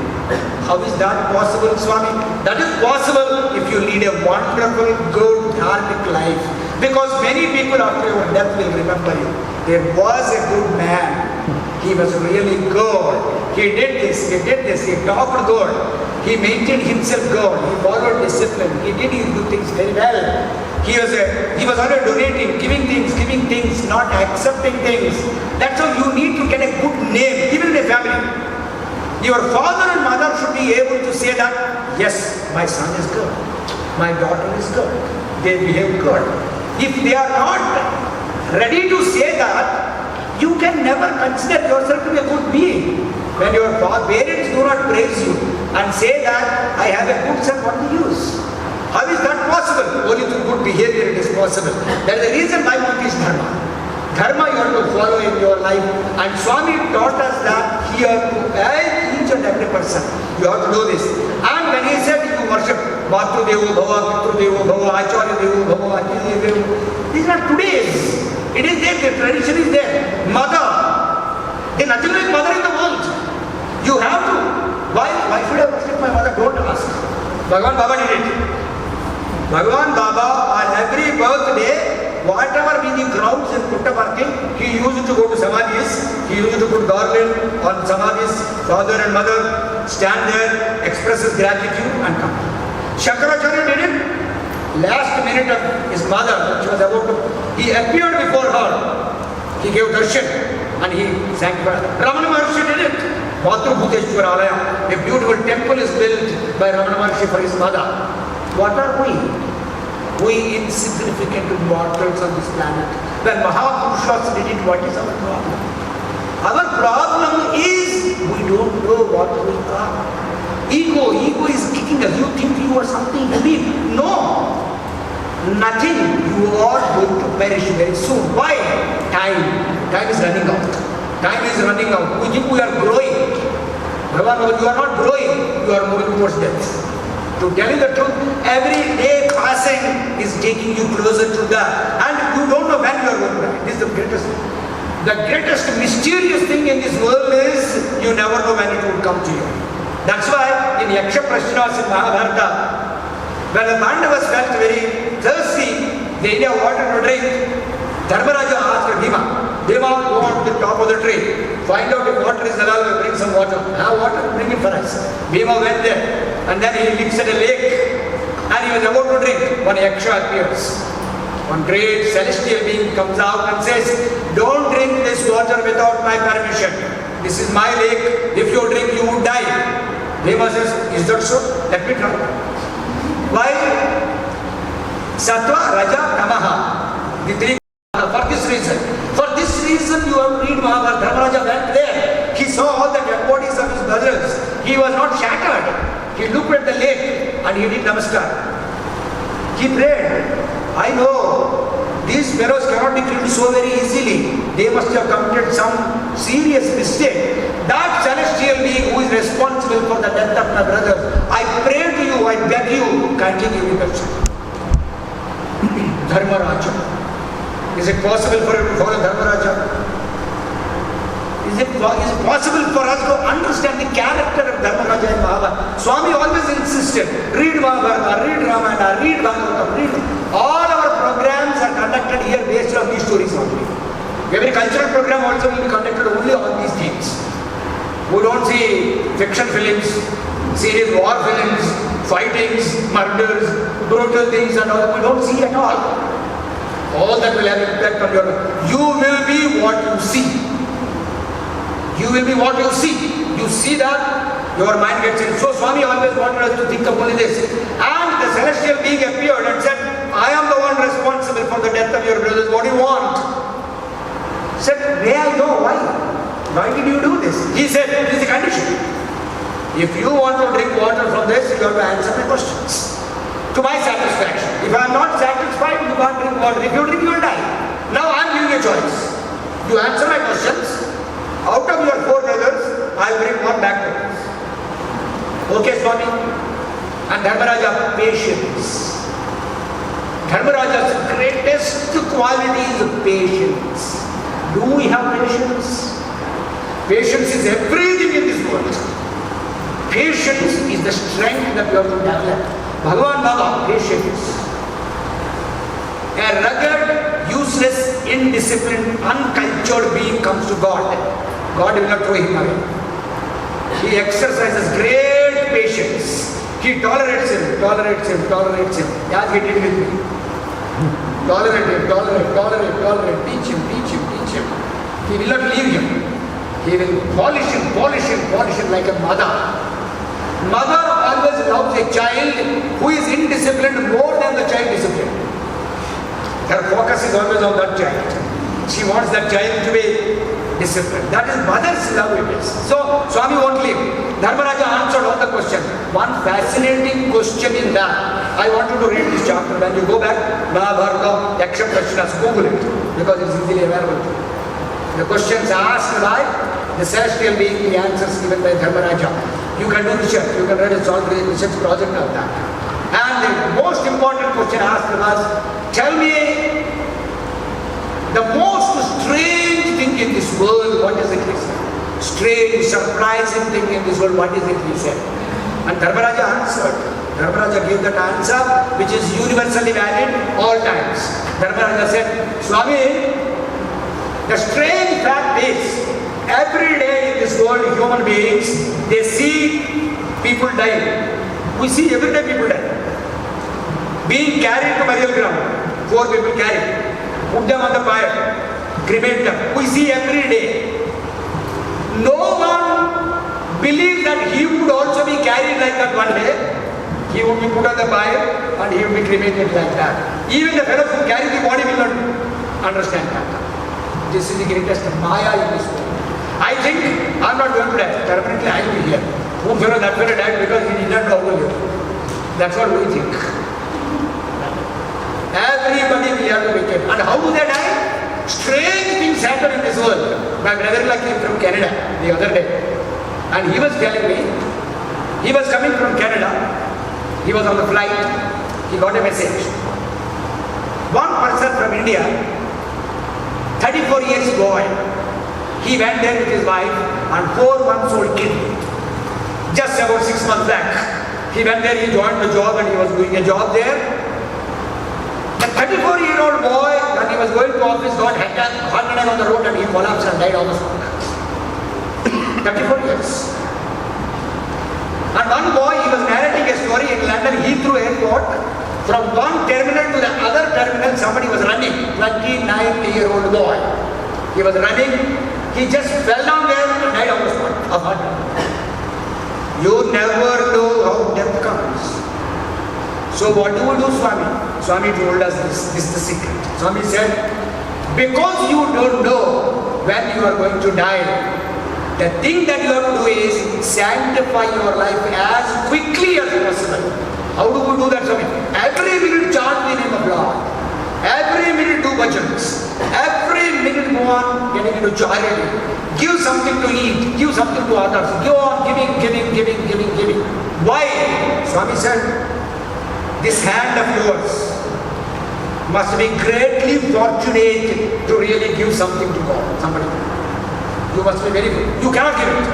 How is that possible, Swami? That is possible if you lead a wonderful, good, dharmic life. Because many people after your death will remember you. There was a good man. He was really good. He did this, he talked good. He maintained himself good. He followed discipline. He did his good things very well. He was always donating, giving things, not accepting things. That's how you need to get a good name, even in a family. Your father and mother should be able to say that, yes, my son is good, my daughter is good, they behave good. If they are not ready to say that, you can never consider yourself to be a good being. When your parents do not praise you and say that, I have a good son, what do you use? How is that possible? Only through good behavior it is possible. That is the reason why we teach Dharma. Dharma you have to follow in your life. And Swami taught us that here to each and every person. You have to do this. And when he said you worship Matru Devo Bhava, Pitru Devo Bhava, Acharya Devo Bhava, Acharya Devo, these are today's. It is there, the tradition is there. Mother. There is nothing like mother in the world. You have to. Why should I worship my mother? Don't ask. Bhagavan Baba did it. Bhagavan Baba on every birthday, whatever be the crowds in Puttaparthi, he used to go to Samadhis, he used to put garland on Samadhis, father and mother, stand there, express his gratitude and come. Shankaracharya did it. Last minute of his mother, she was about to, he appeared before her, he gave darshan and he sanctified. Ramana Maharshi did it. Matru Bhuteshwara Alaya, a beautiful temple is built by Ramana Maharshi for his mother. What are we? We insignificant mortals on this planet. When Mahapurushas did it, what is our problem? Our problem is we don't know what we are. Ego is kicking us. You think you are something unique. No. Nothing. You are going to perish very soon. Why? Time is running out. Time is running out. We think we are growing. Bhagavan, you are not growing. You are moving towards death. To tell you the truth, every day passing is taking you closer to that. And you don't know when you are going to die. This is the greatest mysterious thing in this world is you never know when it will come to you. That's why in Yaksha Prashnas in Mahabharata, when the Pandavas felt very thirsty, they needed water to drink. Dharmaraja asked Bhima, go on to the top of the tree, find out if water is allowed, bring some water. Have water, bring it for us. Bhima went there. And then he looks at a lake and he was about to drink. One Yaksha appears. One great celestial being comes out and says, don't drink this water without my permission. This is my lake. If you drink, you would die. Bhima says, is that so? Let me try. Why? Sattva, Raja, Tamaha. The three. For this reason you have to read Mahabharata. Dharmaraja went there. He saw all the dead bodies of his brothers. He was not shattered. He looked at the lake and he did namaskar. He prayed. I know these fellows cannot be killed so very easily. They must have committed some serious mistake. That celestial being who is responsible for the death of my brother, I pray to you, I beg you, kindly give me darshan. Dharmaraja. Is it possible for you to follow Dharmaraja? Is it possible for us to understand the character of Dharmaraja in Mahabharata? Swami always insisted, read Mahabharata, read Ramayana, read Bhagavatam, read. All our programs are conducted here based on these stories only. Every cultural program also will be conducted only on these themes. We don't see fiction films, serious war films, fightings, murders, brutal things and all. We don't see at all. All that will have impact on your life. You will be what you see. You will be what you see. You see that, your mind gets in. So Swami always wanted us to think of only this. And the celestial being appeared and said, I am the one responsible for the death of your brothers. What do you want? Said, may I know why? Why did you do this? He said, this is a condition. If you want to drink water from this, you have to answer my questions. To my satisfaction. If I am not satisfied, you can't drink water. If you drink, you will die. Now I am giving you a choice. You answer my questions. Out of your 4 brothers, I will bring one back to us. Okay, Swami? And Dharmaraja, patience. Dharmaraja's greatest quality is patience. Do we have patience? Patience is everything in this world. Patience is the strength that you have to develop. Bhagawan Baba, patience. A rugged, useless, indisciplined, uncultured being comes to God. God will not throw him away. He exercises great patience. He tolerates him, tolerates him, tolerates him. As he did with me. Tolerate him, tolerate. Teach him. He will not leave him. He will polish him like a mother. Mother always loves a child who is indisciplined more than the child disciplined. Her focus is always on that child. She wants that child to be disciplined. That is mother's love it is. So, Swami won't leave. Dharmaraja answered all the questions. One fascinating question in that. I want you to read this chapter. When you go back, Mahabharata, Yaksha Prashnas, Google it. Because it's easily available. The questions asked by the celestial being, the answers given by Dharmaraja. You can do research. You can write a solid research project of that. And the most important question asked was, tell me the most strange thing in this world, what is it? He said. Strange, surprising thing in this world, what is it? He said. And Dharmaraja answered. Dharmaraja gave that answer which is universally valid all times. Dharmaraja said, Swami, the strange fact is, every day in this world, human beings, they see people die. We see every day people die. Being carried to burial ground, 4 people carried. Put them on the fire, cremate them. We see every day. No one believes that he would also be carried like that one day. He would be put on the fire and he would be cremated like that. Even the fellows who carry the body will not understand that. This is the greatest Maya in this world. I think I am not going to die. Permanently I will be here. Who fellow that fellow died because he did not know over here. That's what we think. Everybody will have to be killed. And how do they die? Strange things happen in this world. My brother-in-law came from Canada the other day. And he was telling me, he was coming from Canada. He was on the flight. He got a message. One person from India, 34 years boy, he went there with his wife and 4-month-old kid. Just about 6 months back, he went there, he joined the job and he was doing a job there. The 34-year-old boy, when he was going to office, got heart-attack on the road and he collapsed and died on the spot. 34 years. And one boy, he was narrating a story in London Heathrow Airport. From one terminal to the other terminal, somebody was running. 29-year-old boy. He was running. He just fell down there and died on the spot of heart attack. You never know how death comes. So what do we do, Swami? Swami told us this is the secret. Swami said, because you don't know when you are going to die, the thing that you have to do is sanctify your life as quickly as possible. How do we do that, Swami? Every minute chant the name of Lord. Every minute do bhajans. Every minute go on getting into charity. Give something to eat. Give something to others. Go on giving. Why? Swami said, this hand of yours must be greatly fortunate to really give something to God, somebody. You must be very good. You cannot give it.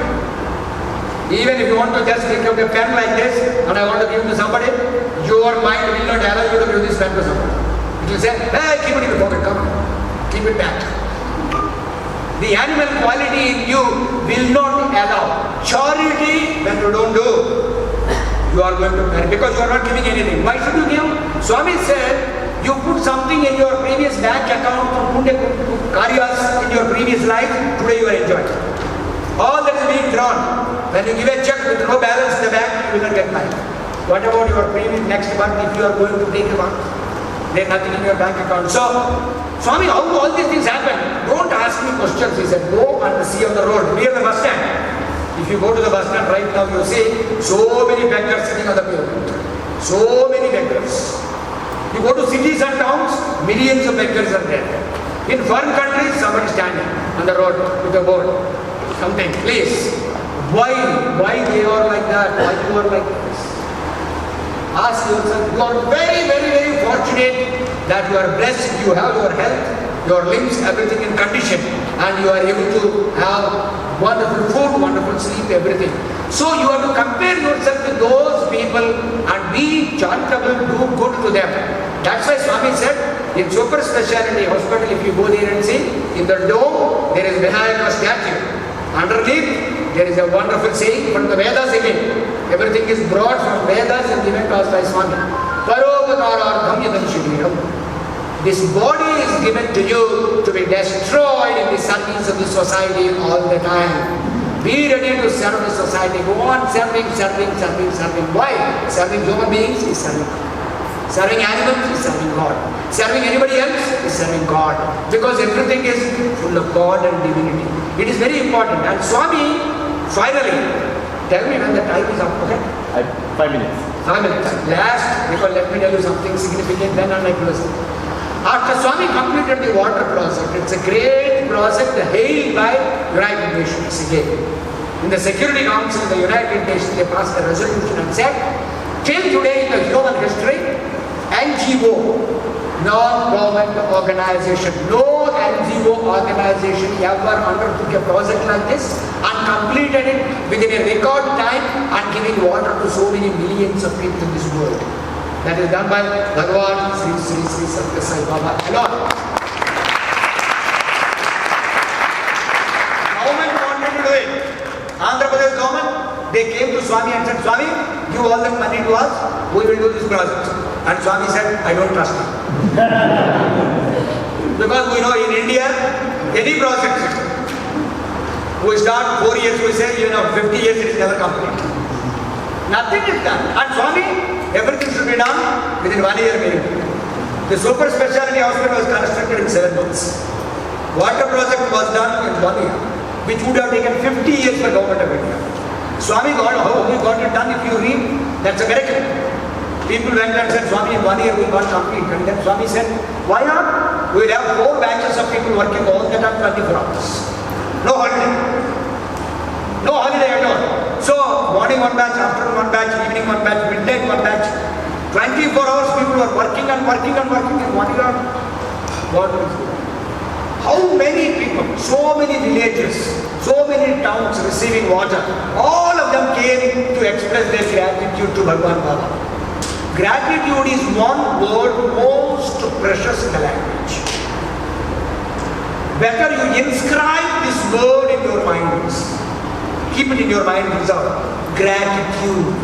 Even if you want to just take out a pen like this and I want to give it to somebody, your mind will not allow you to give this pen to somebody. It will say, hey, keep it in the pocket, come on. Keep it back. The animal quality in you will not allow. Charity, when you don't do, you are going to marry because you are not giving anything. Why should you give? Swami said, you put something in your previous bank account to put karyas in your previous life, today you are enjoying. All that is being drawn. When you give a check with no balance in the bank, you will not get money. What about your premium next month if you are going to take a month? There is nothing in your bank account. So, Swami, how do all these things happen? Don't ask me questions. He said, go and see on the road, near the bus stand. If you go to the bus stand right now, you see so many beggars sitting on the pavement. So many beggars. You go to cities and towns, millions of beggars are there. In foreign countries, somebody standing on the road with a board. Something, please. Why they are like that? Why you are like this? Ask yourself. You are very, very, very fortunate that you are blessed. You have your health, your limbs, everything in condition, and you are able to have wonderful food, wonderful sleep, everything. So you have to compare yourself with those people and be charitable, do good to them. That's why Swami said, in super speciality hospital, if you go there and see, in the dome, there is Vinayaka statue. Underneath, there is a wonderful saying from the Vedas again. Everything is brought from Vedas and given to us by Swami. Paropakarartham yadam shriram. This body is given to you to be destroyed in the service of the society all the time. Be ready to serve the society. Go on serving. Why? Serving human beings is serving God. Serving animals is serving God. Serving anybody else is serving God. Because everything is full of God and divinity. It is very important. And Swami, finally, tell me when the time is up, okay? 5 minutes. 5 minutes. Last, because let me tell you something significant, then I'll close. After Swami completed the water project, it's a great project hailed by United Nations again. In the Security Council of the United Nations, they passed a resolution and said, till today in the human history, NGO, non-government organization, no NGO organization ever undertook a project like this and completed it within a record time and giving water to so many millions of people in this world. That is done by Bhagawan, Sri Sathya Sai Baba alone. Government wanted to do it. Andhra Pradesh government, they came to Swami and said, Swami, give all that money to us, we will do this project. And Swami said, I don't trust you. Because we know in India, any project, we start 4 years, we say, 50 years it is never complete. Nothing is done. And Swami, everything should be done within 1 year minimum. The super speciality hospital was constructed in 7 months. Water project was done in 1 year, which would have taken 50 years for government of India. Swami got, how we got it done, if you read, that's a miracle. People went and said, Swami, in 1 year we got complete. And then Swami said, why not? We will have 4 batches of people working all the time, 24 hours. No holiday. No holiday at all. So, morning 1 batch, afternoon 1 batch, evening 1 batch, midnight 1 batch. 24 hours people were working in 1 year. What is it? How many people, so many villages, so many towns receiving water, all of them came to express their gratitude to Bhagawan Baba. Gratitude is one word most precious in the language. Better you inscribe this word in your minds. Keep it in your mind, reserve. Gratitude.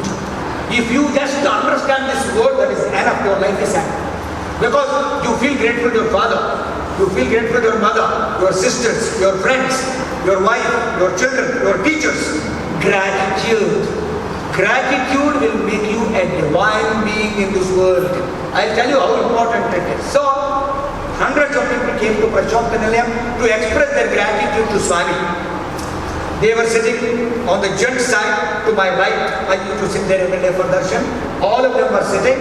If you just understand this word, that is enough, your life is happy. Because you feel grateful to your father, you feel grateful to your mother, your sisters, your friends, your wife, your children, your teachers. Gratitude. Gratitude will make you a divine being in this world. I'll tell you how important it is. So, hundreds of people came to Prasanthi Nilayam to express their gratitude to Swami. They were sitting on the gent side to my right. I used to sit there every day for darshan. All of them were sitting.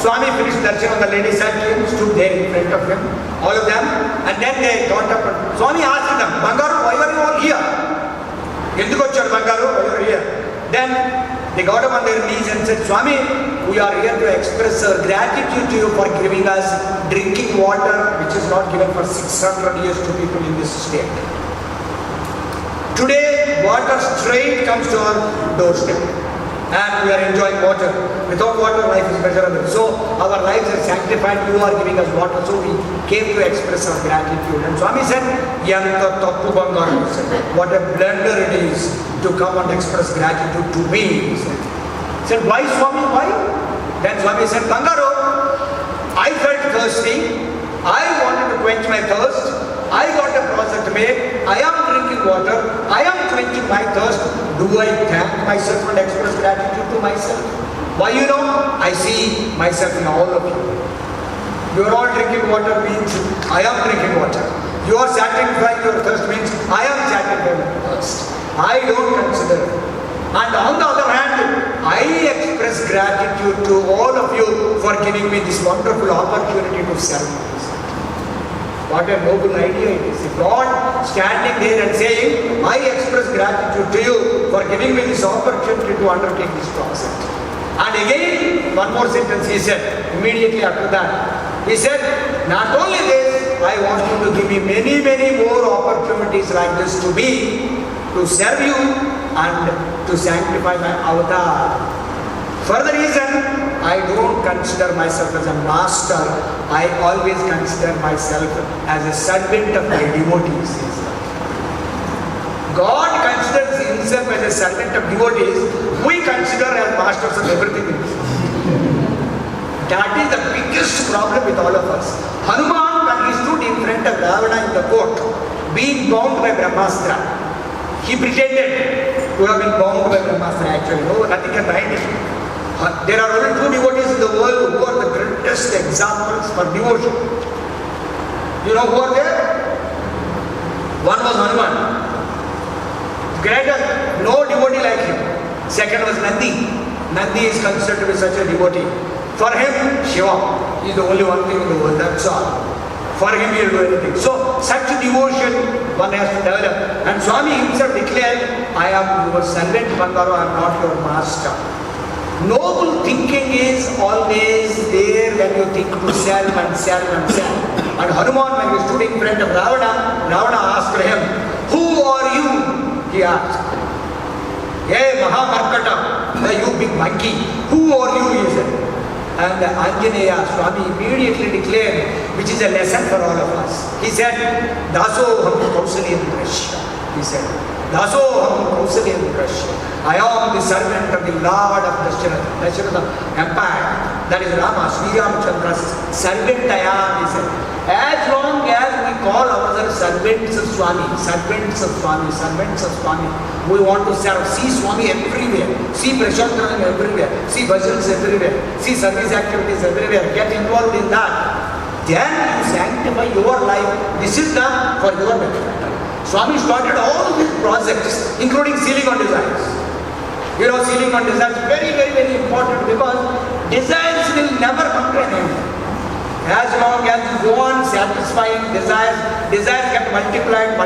Swami finished darshan on the lady side, came, stood there in front of him. All of them. And then they got up and Swami asked them, Bangaru, why are you all here? Endukochar Bangaru, why are you here? Then they got up on their knees and said, Swami, we are here to express our gratitude to you for giving us drinking water, which is not given for 600 years to people in this state. Today, water straight comes to our doorstep. And we are enjoying water. Without water, life is miserable. So, our lives are sanctified. You are giving us water. So, we came to express our gratitude. And Swami said, Yanta Tappu Bangaru. What a blunder it is to come and express gratitude to me. He said, why Swami? Why? Then Swami said, Bangaru, I felt thirsty. I wanted to quench my thirst. I got a project made. I am drinking water, I am quenching my thirst. Do I thank myself and express gratitude to myself? Why you know? I see myself in all of you. You are all drinking water means I am drinking water. You are satisfying your thirst means I am satisfying my thirst. I don't consider it. And on the other hand, I express gratitude to all of you for giving me this wonderful opportunity to serve. What a noble idea it is. If God standing there and saying, I express gratitude to you for giving me this opportunity to undertake this process. And again, one more sentence he said, immediately after that. He said, not only this, I want you to give me many, many more opportunities like this to serve you and to sanctify my avatar. For the reason, I don't consider myself as a master. I always consider myself as a servant of my devotees. God considers himself as a servant of devotees. We consider as masters of everything. That is the biggest problem with all of us. Hanuman, when he stood in front of Ravana in the court, being bound by Brahmastra, he pretended to have been bound by Brahmastra. Actually, no, nothing can bind him. There are only two devotees in the world who are the greatest examples for devotion. You know who are there? One was Hanuman. Greater, no devotee like him. Second was Nandi. Nandi is considered to be such a devotee. For him, Shiva is the only one thing in the world, that's all. For him, he will do anything. So, such devotion one has to develop. And Swami himself declared, I am your servant, Gangadhara, I am not your master. Noble thinking is always there when you think to self and self and self. And Hanuman, when he stood in front of Ravana, Ravana asked him, who are you? He asked. Hey Mahamarkata, you big monkey, who are you? He said. And Anjaneya Swami immediately declared, which is a lesson for all of us. He said, Dasoham Kausalyam Drashya. He said, Dasoham Kausalyam Drashya. I am the servant of the Lord of Dasharatha Empire. That is Rama, Sri Ramachandra's servant I am, he said. As long as we call ourselves servants of Swami, servants of Swami, servants of Swami, we want to serve, see Swami everywhere, see Prasanthi Nilayam everywhere, see bhajans everywhere, see service activities everywhere, get involved in that. Then you sanctify your life. This is done for your benefit. Swami started all these projects, including sealing on desires. You know, sealing on desires is very, very, very important because desires will never come to an end. As long as you go on satisfying desires, desires get multiplied.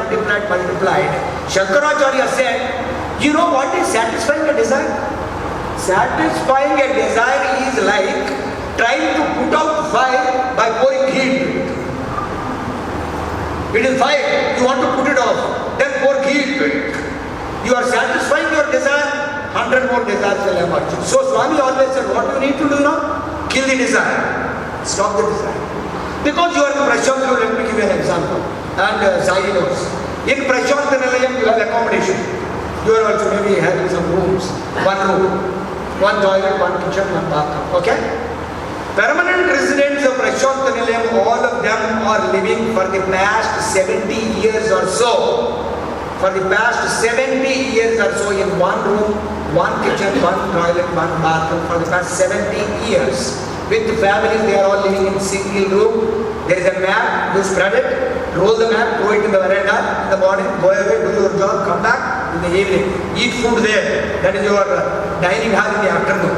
Shankaracharya said, you know what is satisfying a desire? Satisfying a desire is like trying to put out fire by pouring heat to it. It is fire, you want to put it off, then pour heat to it. You are satisfying your desire, 100 more desires will emerge. So Swami always said, what you need to do now? Kill the desire. Stop the desire. Because you are in Prasanthi, let me give you an example. And Sai knows. In Prasanthi Nilayam you have accommodation. You are also maybe having some rooms. One room, one toilet, one kitchen, one bathroom. Okay? Permanent residents of Prasanthi Nilayam, all of them are living for the past 70 years or so. For the past 70 years or so in one room, one kitchen, one toilet, one bathroom. For the past 70 years. With the families, they are all living in single room. There is a map, you spread it, roll the map, throw it in the veranda in the morning, go away, do your job, come back in the evening. Eat food there. That is your dining hall in the afternoon.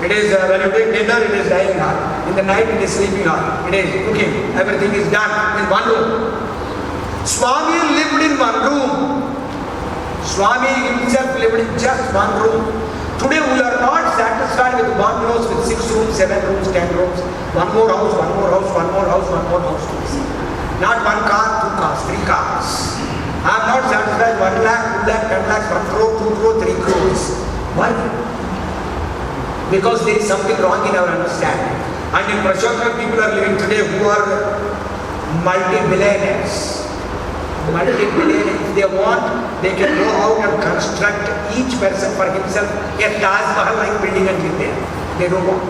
It is when you take dinner, it is dining hall. In the night, it is sleeping hall. It is cooking. Everything is done in one room. Swami lived in one room. Swami himself lived in just one room. Today we are not satisfied with bungalows with 6 rooms, 7 rooms, 10 rooms. One more house, one more house, one more house, one more house to see. Not 1 car, 2 cars, 3 cars. I am not satisfied 1 lakh, 2 lakh, 10 lakhs, 1 crore, 2 crore, 3 crores. Why? Because there is something wrong in our understanding. And in Prasanthi, people are living today who are multi-billionaires. If they want, they can go out and construct each person for himself a Taj Mahal like building and live there. They don't want.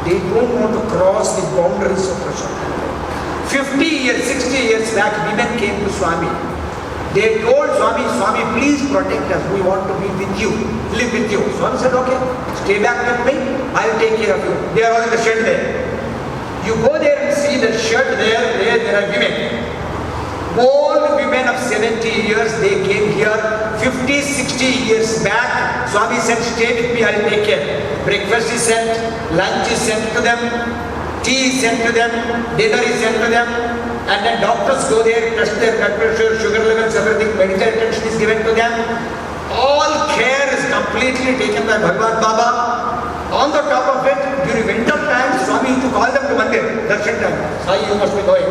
They don't want to cross the boundaries of Prasanthi. 50 years, 60 years back, women came to Swami. They told Swami, Swami, please protect us. We want to be with you, live with you. Swami said, okay, stay back with me. I'll take care of you. They are all in the shed there. You go there and see the shed there are women. Old women of 70 years, they came here 50, 60 years back. Swami said, stay with me, I'll take care. Breakfast is sent, lunch is sent to them, tea is sent to them, dinner is sent to them, and then doctors go there, test their blood pressure, sugar levels, everything, medical attention is given to them. All care is completely taken by Bhagawan Baba. On the top of it, during winter time, Swami used to call them to Mandir, darshan time. Sai, you must be going.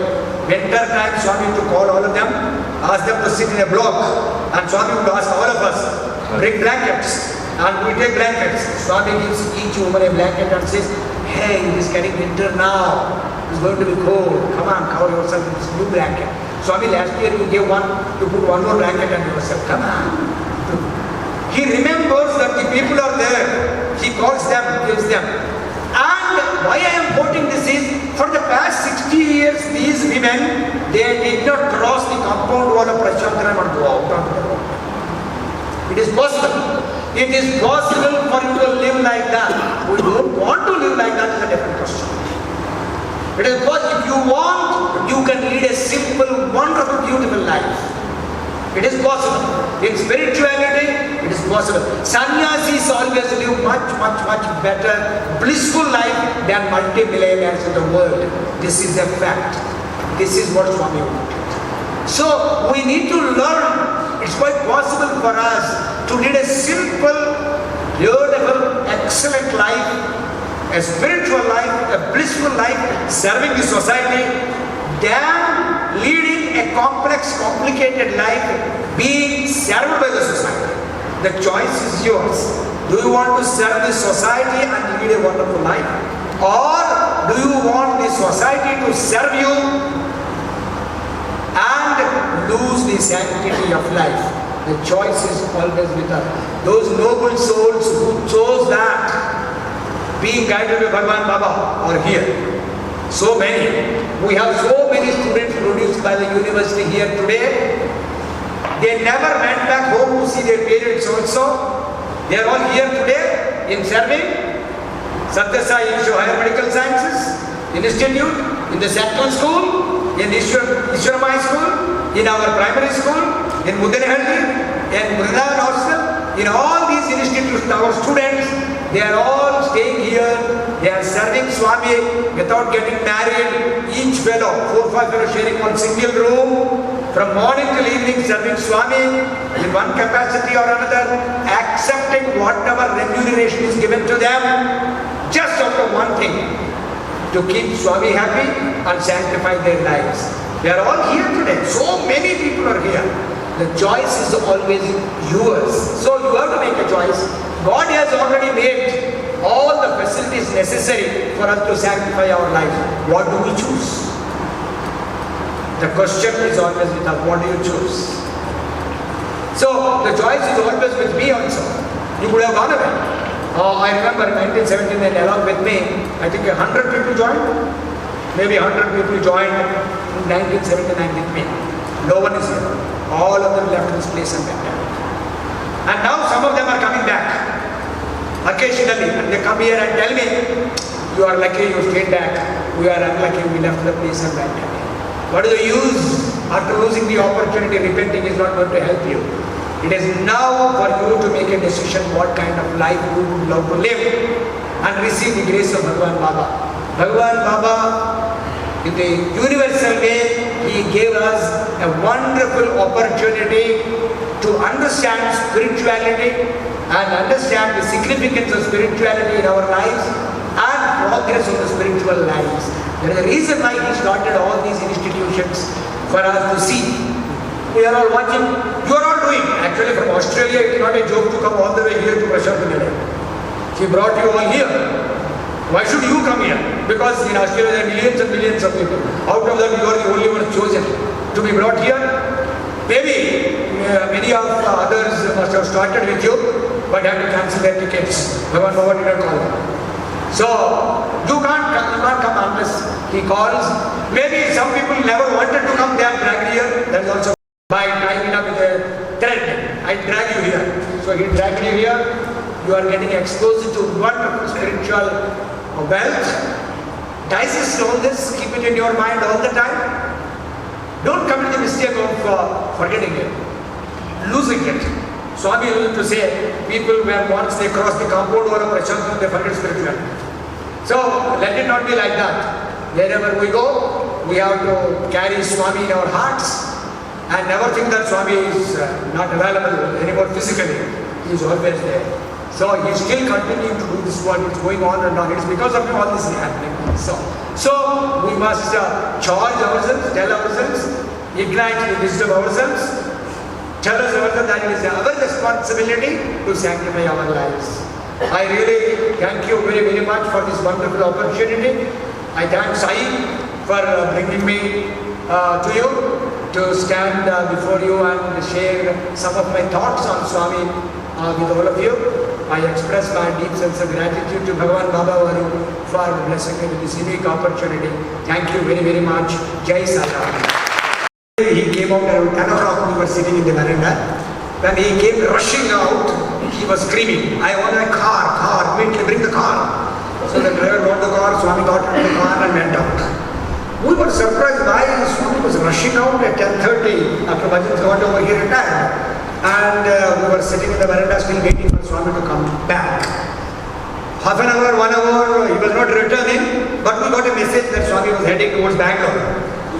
Winter time, Swami used to call all of them, ask them to sit in a block, and Swami would ask all of us, bring blankets, and we take blankets. Swami gives each woman a blanket and says, hey, it is getting winter now. It's going to be cold. Come on, cover yourself in this new blanket. Swami, last year you gave one, you put one more blanket on yourself. Come on. He remembers that the people are there. He calls them, gives them. And why I am quoting this is, for the past 60 years, these women, they did not cross the compound wall of Prasanthi Nilayam and go out onto the road. It is possible. It is possible for you to live like that. We don't want to live like that is a different question. It is possible. If you want, you can lead a simple, wonderful, beautiful life. It is possible. In spirituality, it is possible. Sannyasis always live much, much, much better, blissful life than multi-millionaires in the world. This is a fact. This is what Swami wanted. So, we need to learn. It's quite possible for us to lead a simple, beautiful, excellent life, a spiritual life, a blissful life, serving the society, than leading a complex, complicated life, being served by the society. The choice is yours. Do you want to serve the society and lead a wonderful life? Or do you want the society to serve you and lose the sanctity of life? The choice is always with us. Those noble souls who chose that, being guided by Bhagawan Baba, are here. So many. We have so many students produced by the university here today. They never went back home to see their parents also. They are all here today in serving. Sathya Institute of Higher Medical Sciences, Institute, in the Central School, in Ishwaramai School, in our primary school, in Mudanehalli, in Vrindavan Hostel, in all these institutes, our students, they are all staying here. They are serving Swami without getting married. Each fellow, 4 or 5 fellows sharing one single room. From morning till evening serving Swami in one capacity or another, accepting whatever remuneration is given to them, just out of one thing, to keep Swami happy and sanctify their lives. They are all here today. So many people are here. The choice is always yours. So you have to make a choice. God has already made all the facilities necessary for us to sanctify our life. What do we choose? The question is always with us, what do you choose? So the choice is always with me also. You would have gone away. I remember in 1979, along with me, I think 100 people joined. Maybe 100 people joined in 1979 with me. No one is here. All of them left this place and went out. And now some of them are coming back. Occasionally, and they come here and tell me, you are lucky you stayed back. We are unlucky we left the place and went away. What is the use? After losing the opportunity, repenting is not going to help you. It is now for you to make a decision what kind of life you would love to live and receive the grace of Bhagawan Baba. Bhagawan Baba, in the universal way, he gave us a wonderful opportunity to understand spirituality and understand the significance of spirituality in our lives and progress in the spiritual lives. There is a reason why he started all these institutions for us to see. We are all watching. You are all doing. Actually, from Australia, it is not a joke to come all the way here to Prasanthi Nilayam. He brought you all here. Why should you come here? Because in Australia there are millions and millions of people. Out of them, you are the only one chosen to be brought here. Maybe many of the others must have started with you, but have to cancel their tickets. Bhagawan Baba did not call them. So, you can't come unless he calls. Maybe some people never wanted to come, they are dragged here. That is also by tying it up with a thread. I drag you here. So he dragged you here. You are getting exposed to wonderful spiritual wealth. Digest all this, keep it in your mind all the time. Don't commit the mistake of forgetting it, losing it. Swami used to say, people when once they cross the compound or a Prasanthi, they forget spirituality. So let it not be like that. Wherever we go, we have to carry Swami in our hearts and never think that Swami is not available anymore physically. He is always there. So he is still continuing to do this work. It's going on and on. It's because of him all this is happening. So we must charge ourselves, tell ourselves, ignite the wisdom ourselves, tell us ourselves that it is our responsibility to sanctify our lives. I really thank you very, very much for this wonderful opportunity. I thank Sai for bringing me to you to stand before you and share some of my thoughts on Swami with all of you. I express my deep sense of gratitude to Bhagawan Bhagawan for blessing me with this unique opportunity. Thank you very, very much. Jai SYAA. He came out around 10 o'clock. We were sitting in the veranda. When he came rushing out, he was screaming, I want a car, immediately bring the car. So the driver brought the car, Swami got into the car and went out. We were surprised why Swami was rushing out at 10:30 after Bhajan's got over here retired. And we were sitting in the veranda still waiting for Swami to come back. Half an hour, 1 hour, he was not returning, but we got a message that Swami was heading towards Bangalore.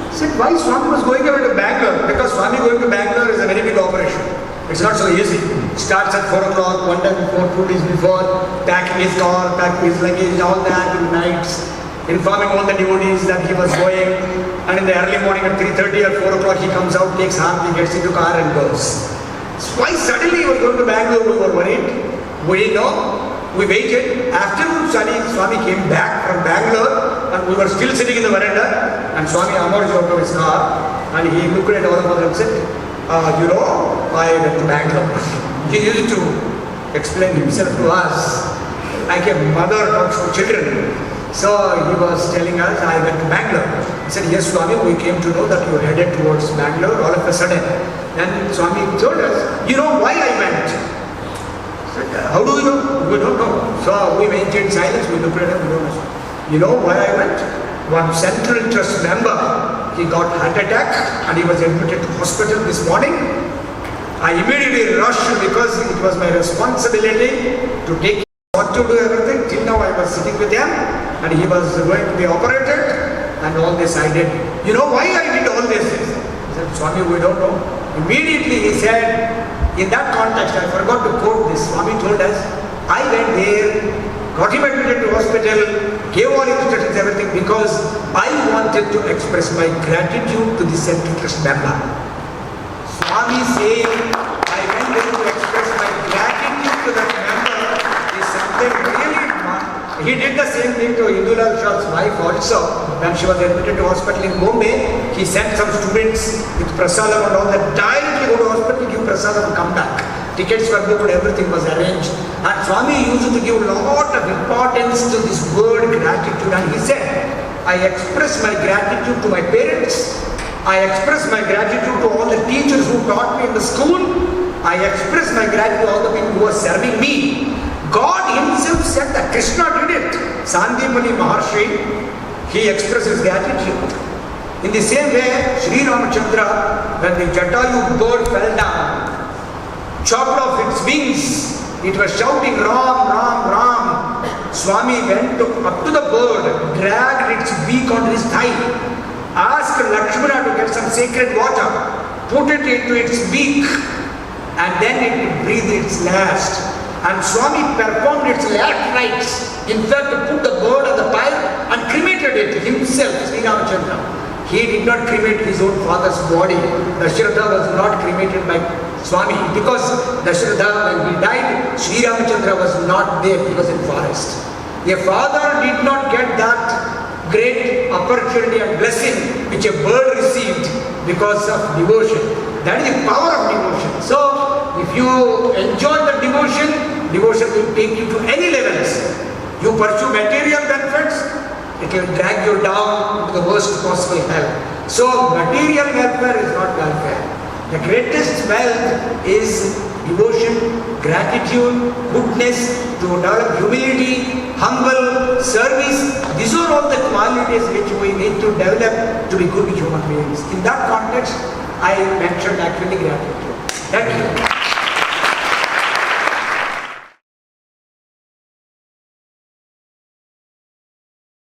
I said, why Swami was going away to Bangalore? Because Swami going to Bangalore is a very big operation. It's not so easy. It starts at 4 o'clock, one day before, 2 days before, packing his car, packing his luggage, all that in the nights, informing all the devotees that he was going. And in the early morning at 3:30 or 4 o'clock, he comes out, takes harm, he gets into car and goes. Why suddenly he was going to Bangalore? We were worried. We didn't know. We waited. Afternoon, Swami came back from Bangalore and we were still sitting in the veranda and Swami emerged out of his car and he looked at all of us and said, I went to Bangalore. He used to explain himself to us like a mother talks to children. So he was telling us, I went to Bangalore. He said, yes Swami, we came to know that you headed towards Bangalore all of a sudden. And Swami told us, you know why I went? I said, how do you know? We don't know. So we maintained silence, we looked at him, we don't know. You know why I went? One Central Trust member, he got heart attack and he was admitted to hospital this morning. I immediately rushed because it was my responsibility to take what to do everything. Till now I was sitting with him and he was going to be operated and all this I did. You know why I did all this? He said, Swami, we don't know. Immediately he said, in that context, I forgot to quote this. Swami told us, I went there, got him admitted to hospital, gave all instructions, everything, because I wanted to express my gratitude to the Central Trust member. Swami saying, I went there to express my gratitude to that member is something really. He did the same thing to Indulal Shah's wife also. When she was admitted to hospital in Bombay, he sent some students with prasadam and all that directly go to hospital, give prasadam and come back. Tickets were booked, everything was arranged. And Swami used to give a lot of importance to this word gratitude. And he said, I express my gratitude to my parents. I express my gratitude to all the teachers who taught me in the school. I express my gratitude to all the people who are serving me. God himself said that Krishna did it. Sandipani Maharshi, he expresses gratitude. In the same way, Sri Ramachandra, when the Jatayu bird fell down, chopped off its wings, it was shouting Ram, Ram, Ram. Swami went up to the bird, dragged its beak onto his thigh, asked Lakshmana to get some sacred water, put it into its beak, and then it breathed its last. And Swami performed its last rites. In fact, put the bird on the pyre and cremated it himself, Sri Ramachandra. He did not cremate his own father's body. Dasharatha was not cremated by Swami because Dasharatha, when he died, Sri Ramachandra was not there, he was in forest. A father did not get that great opportunity and blessing which a bird received because of devotion. That is the power of devotion. So, if you enjoy the devotion, devotion will take you to any levels. You pursue material benefits, it will drag you down to the worst possible hell. So, material welfare is not welfare. The greatest wealth is devotion, gratitude, goodness, to develop humility, humble, service. These are all the qualities which we need to develop to be good human beings. In that context, I mentioned actually gratitude. Thank you.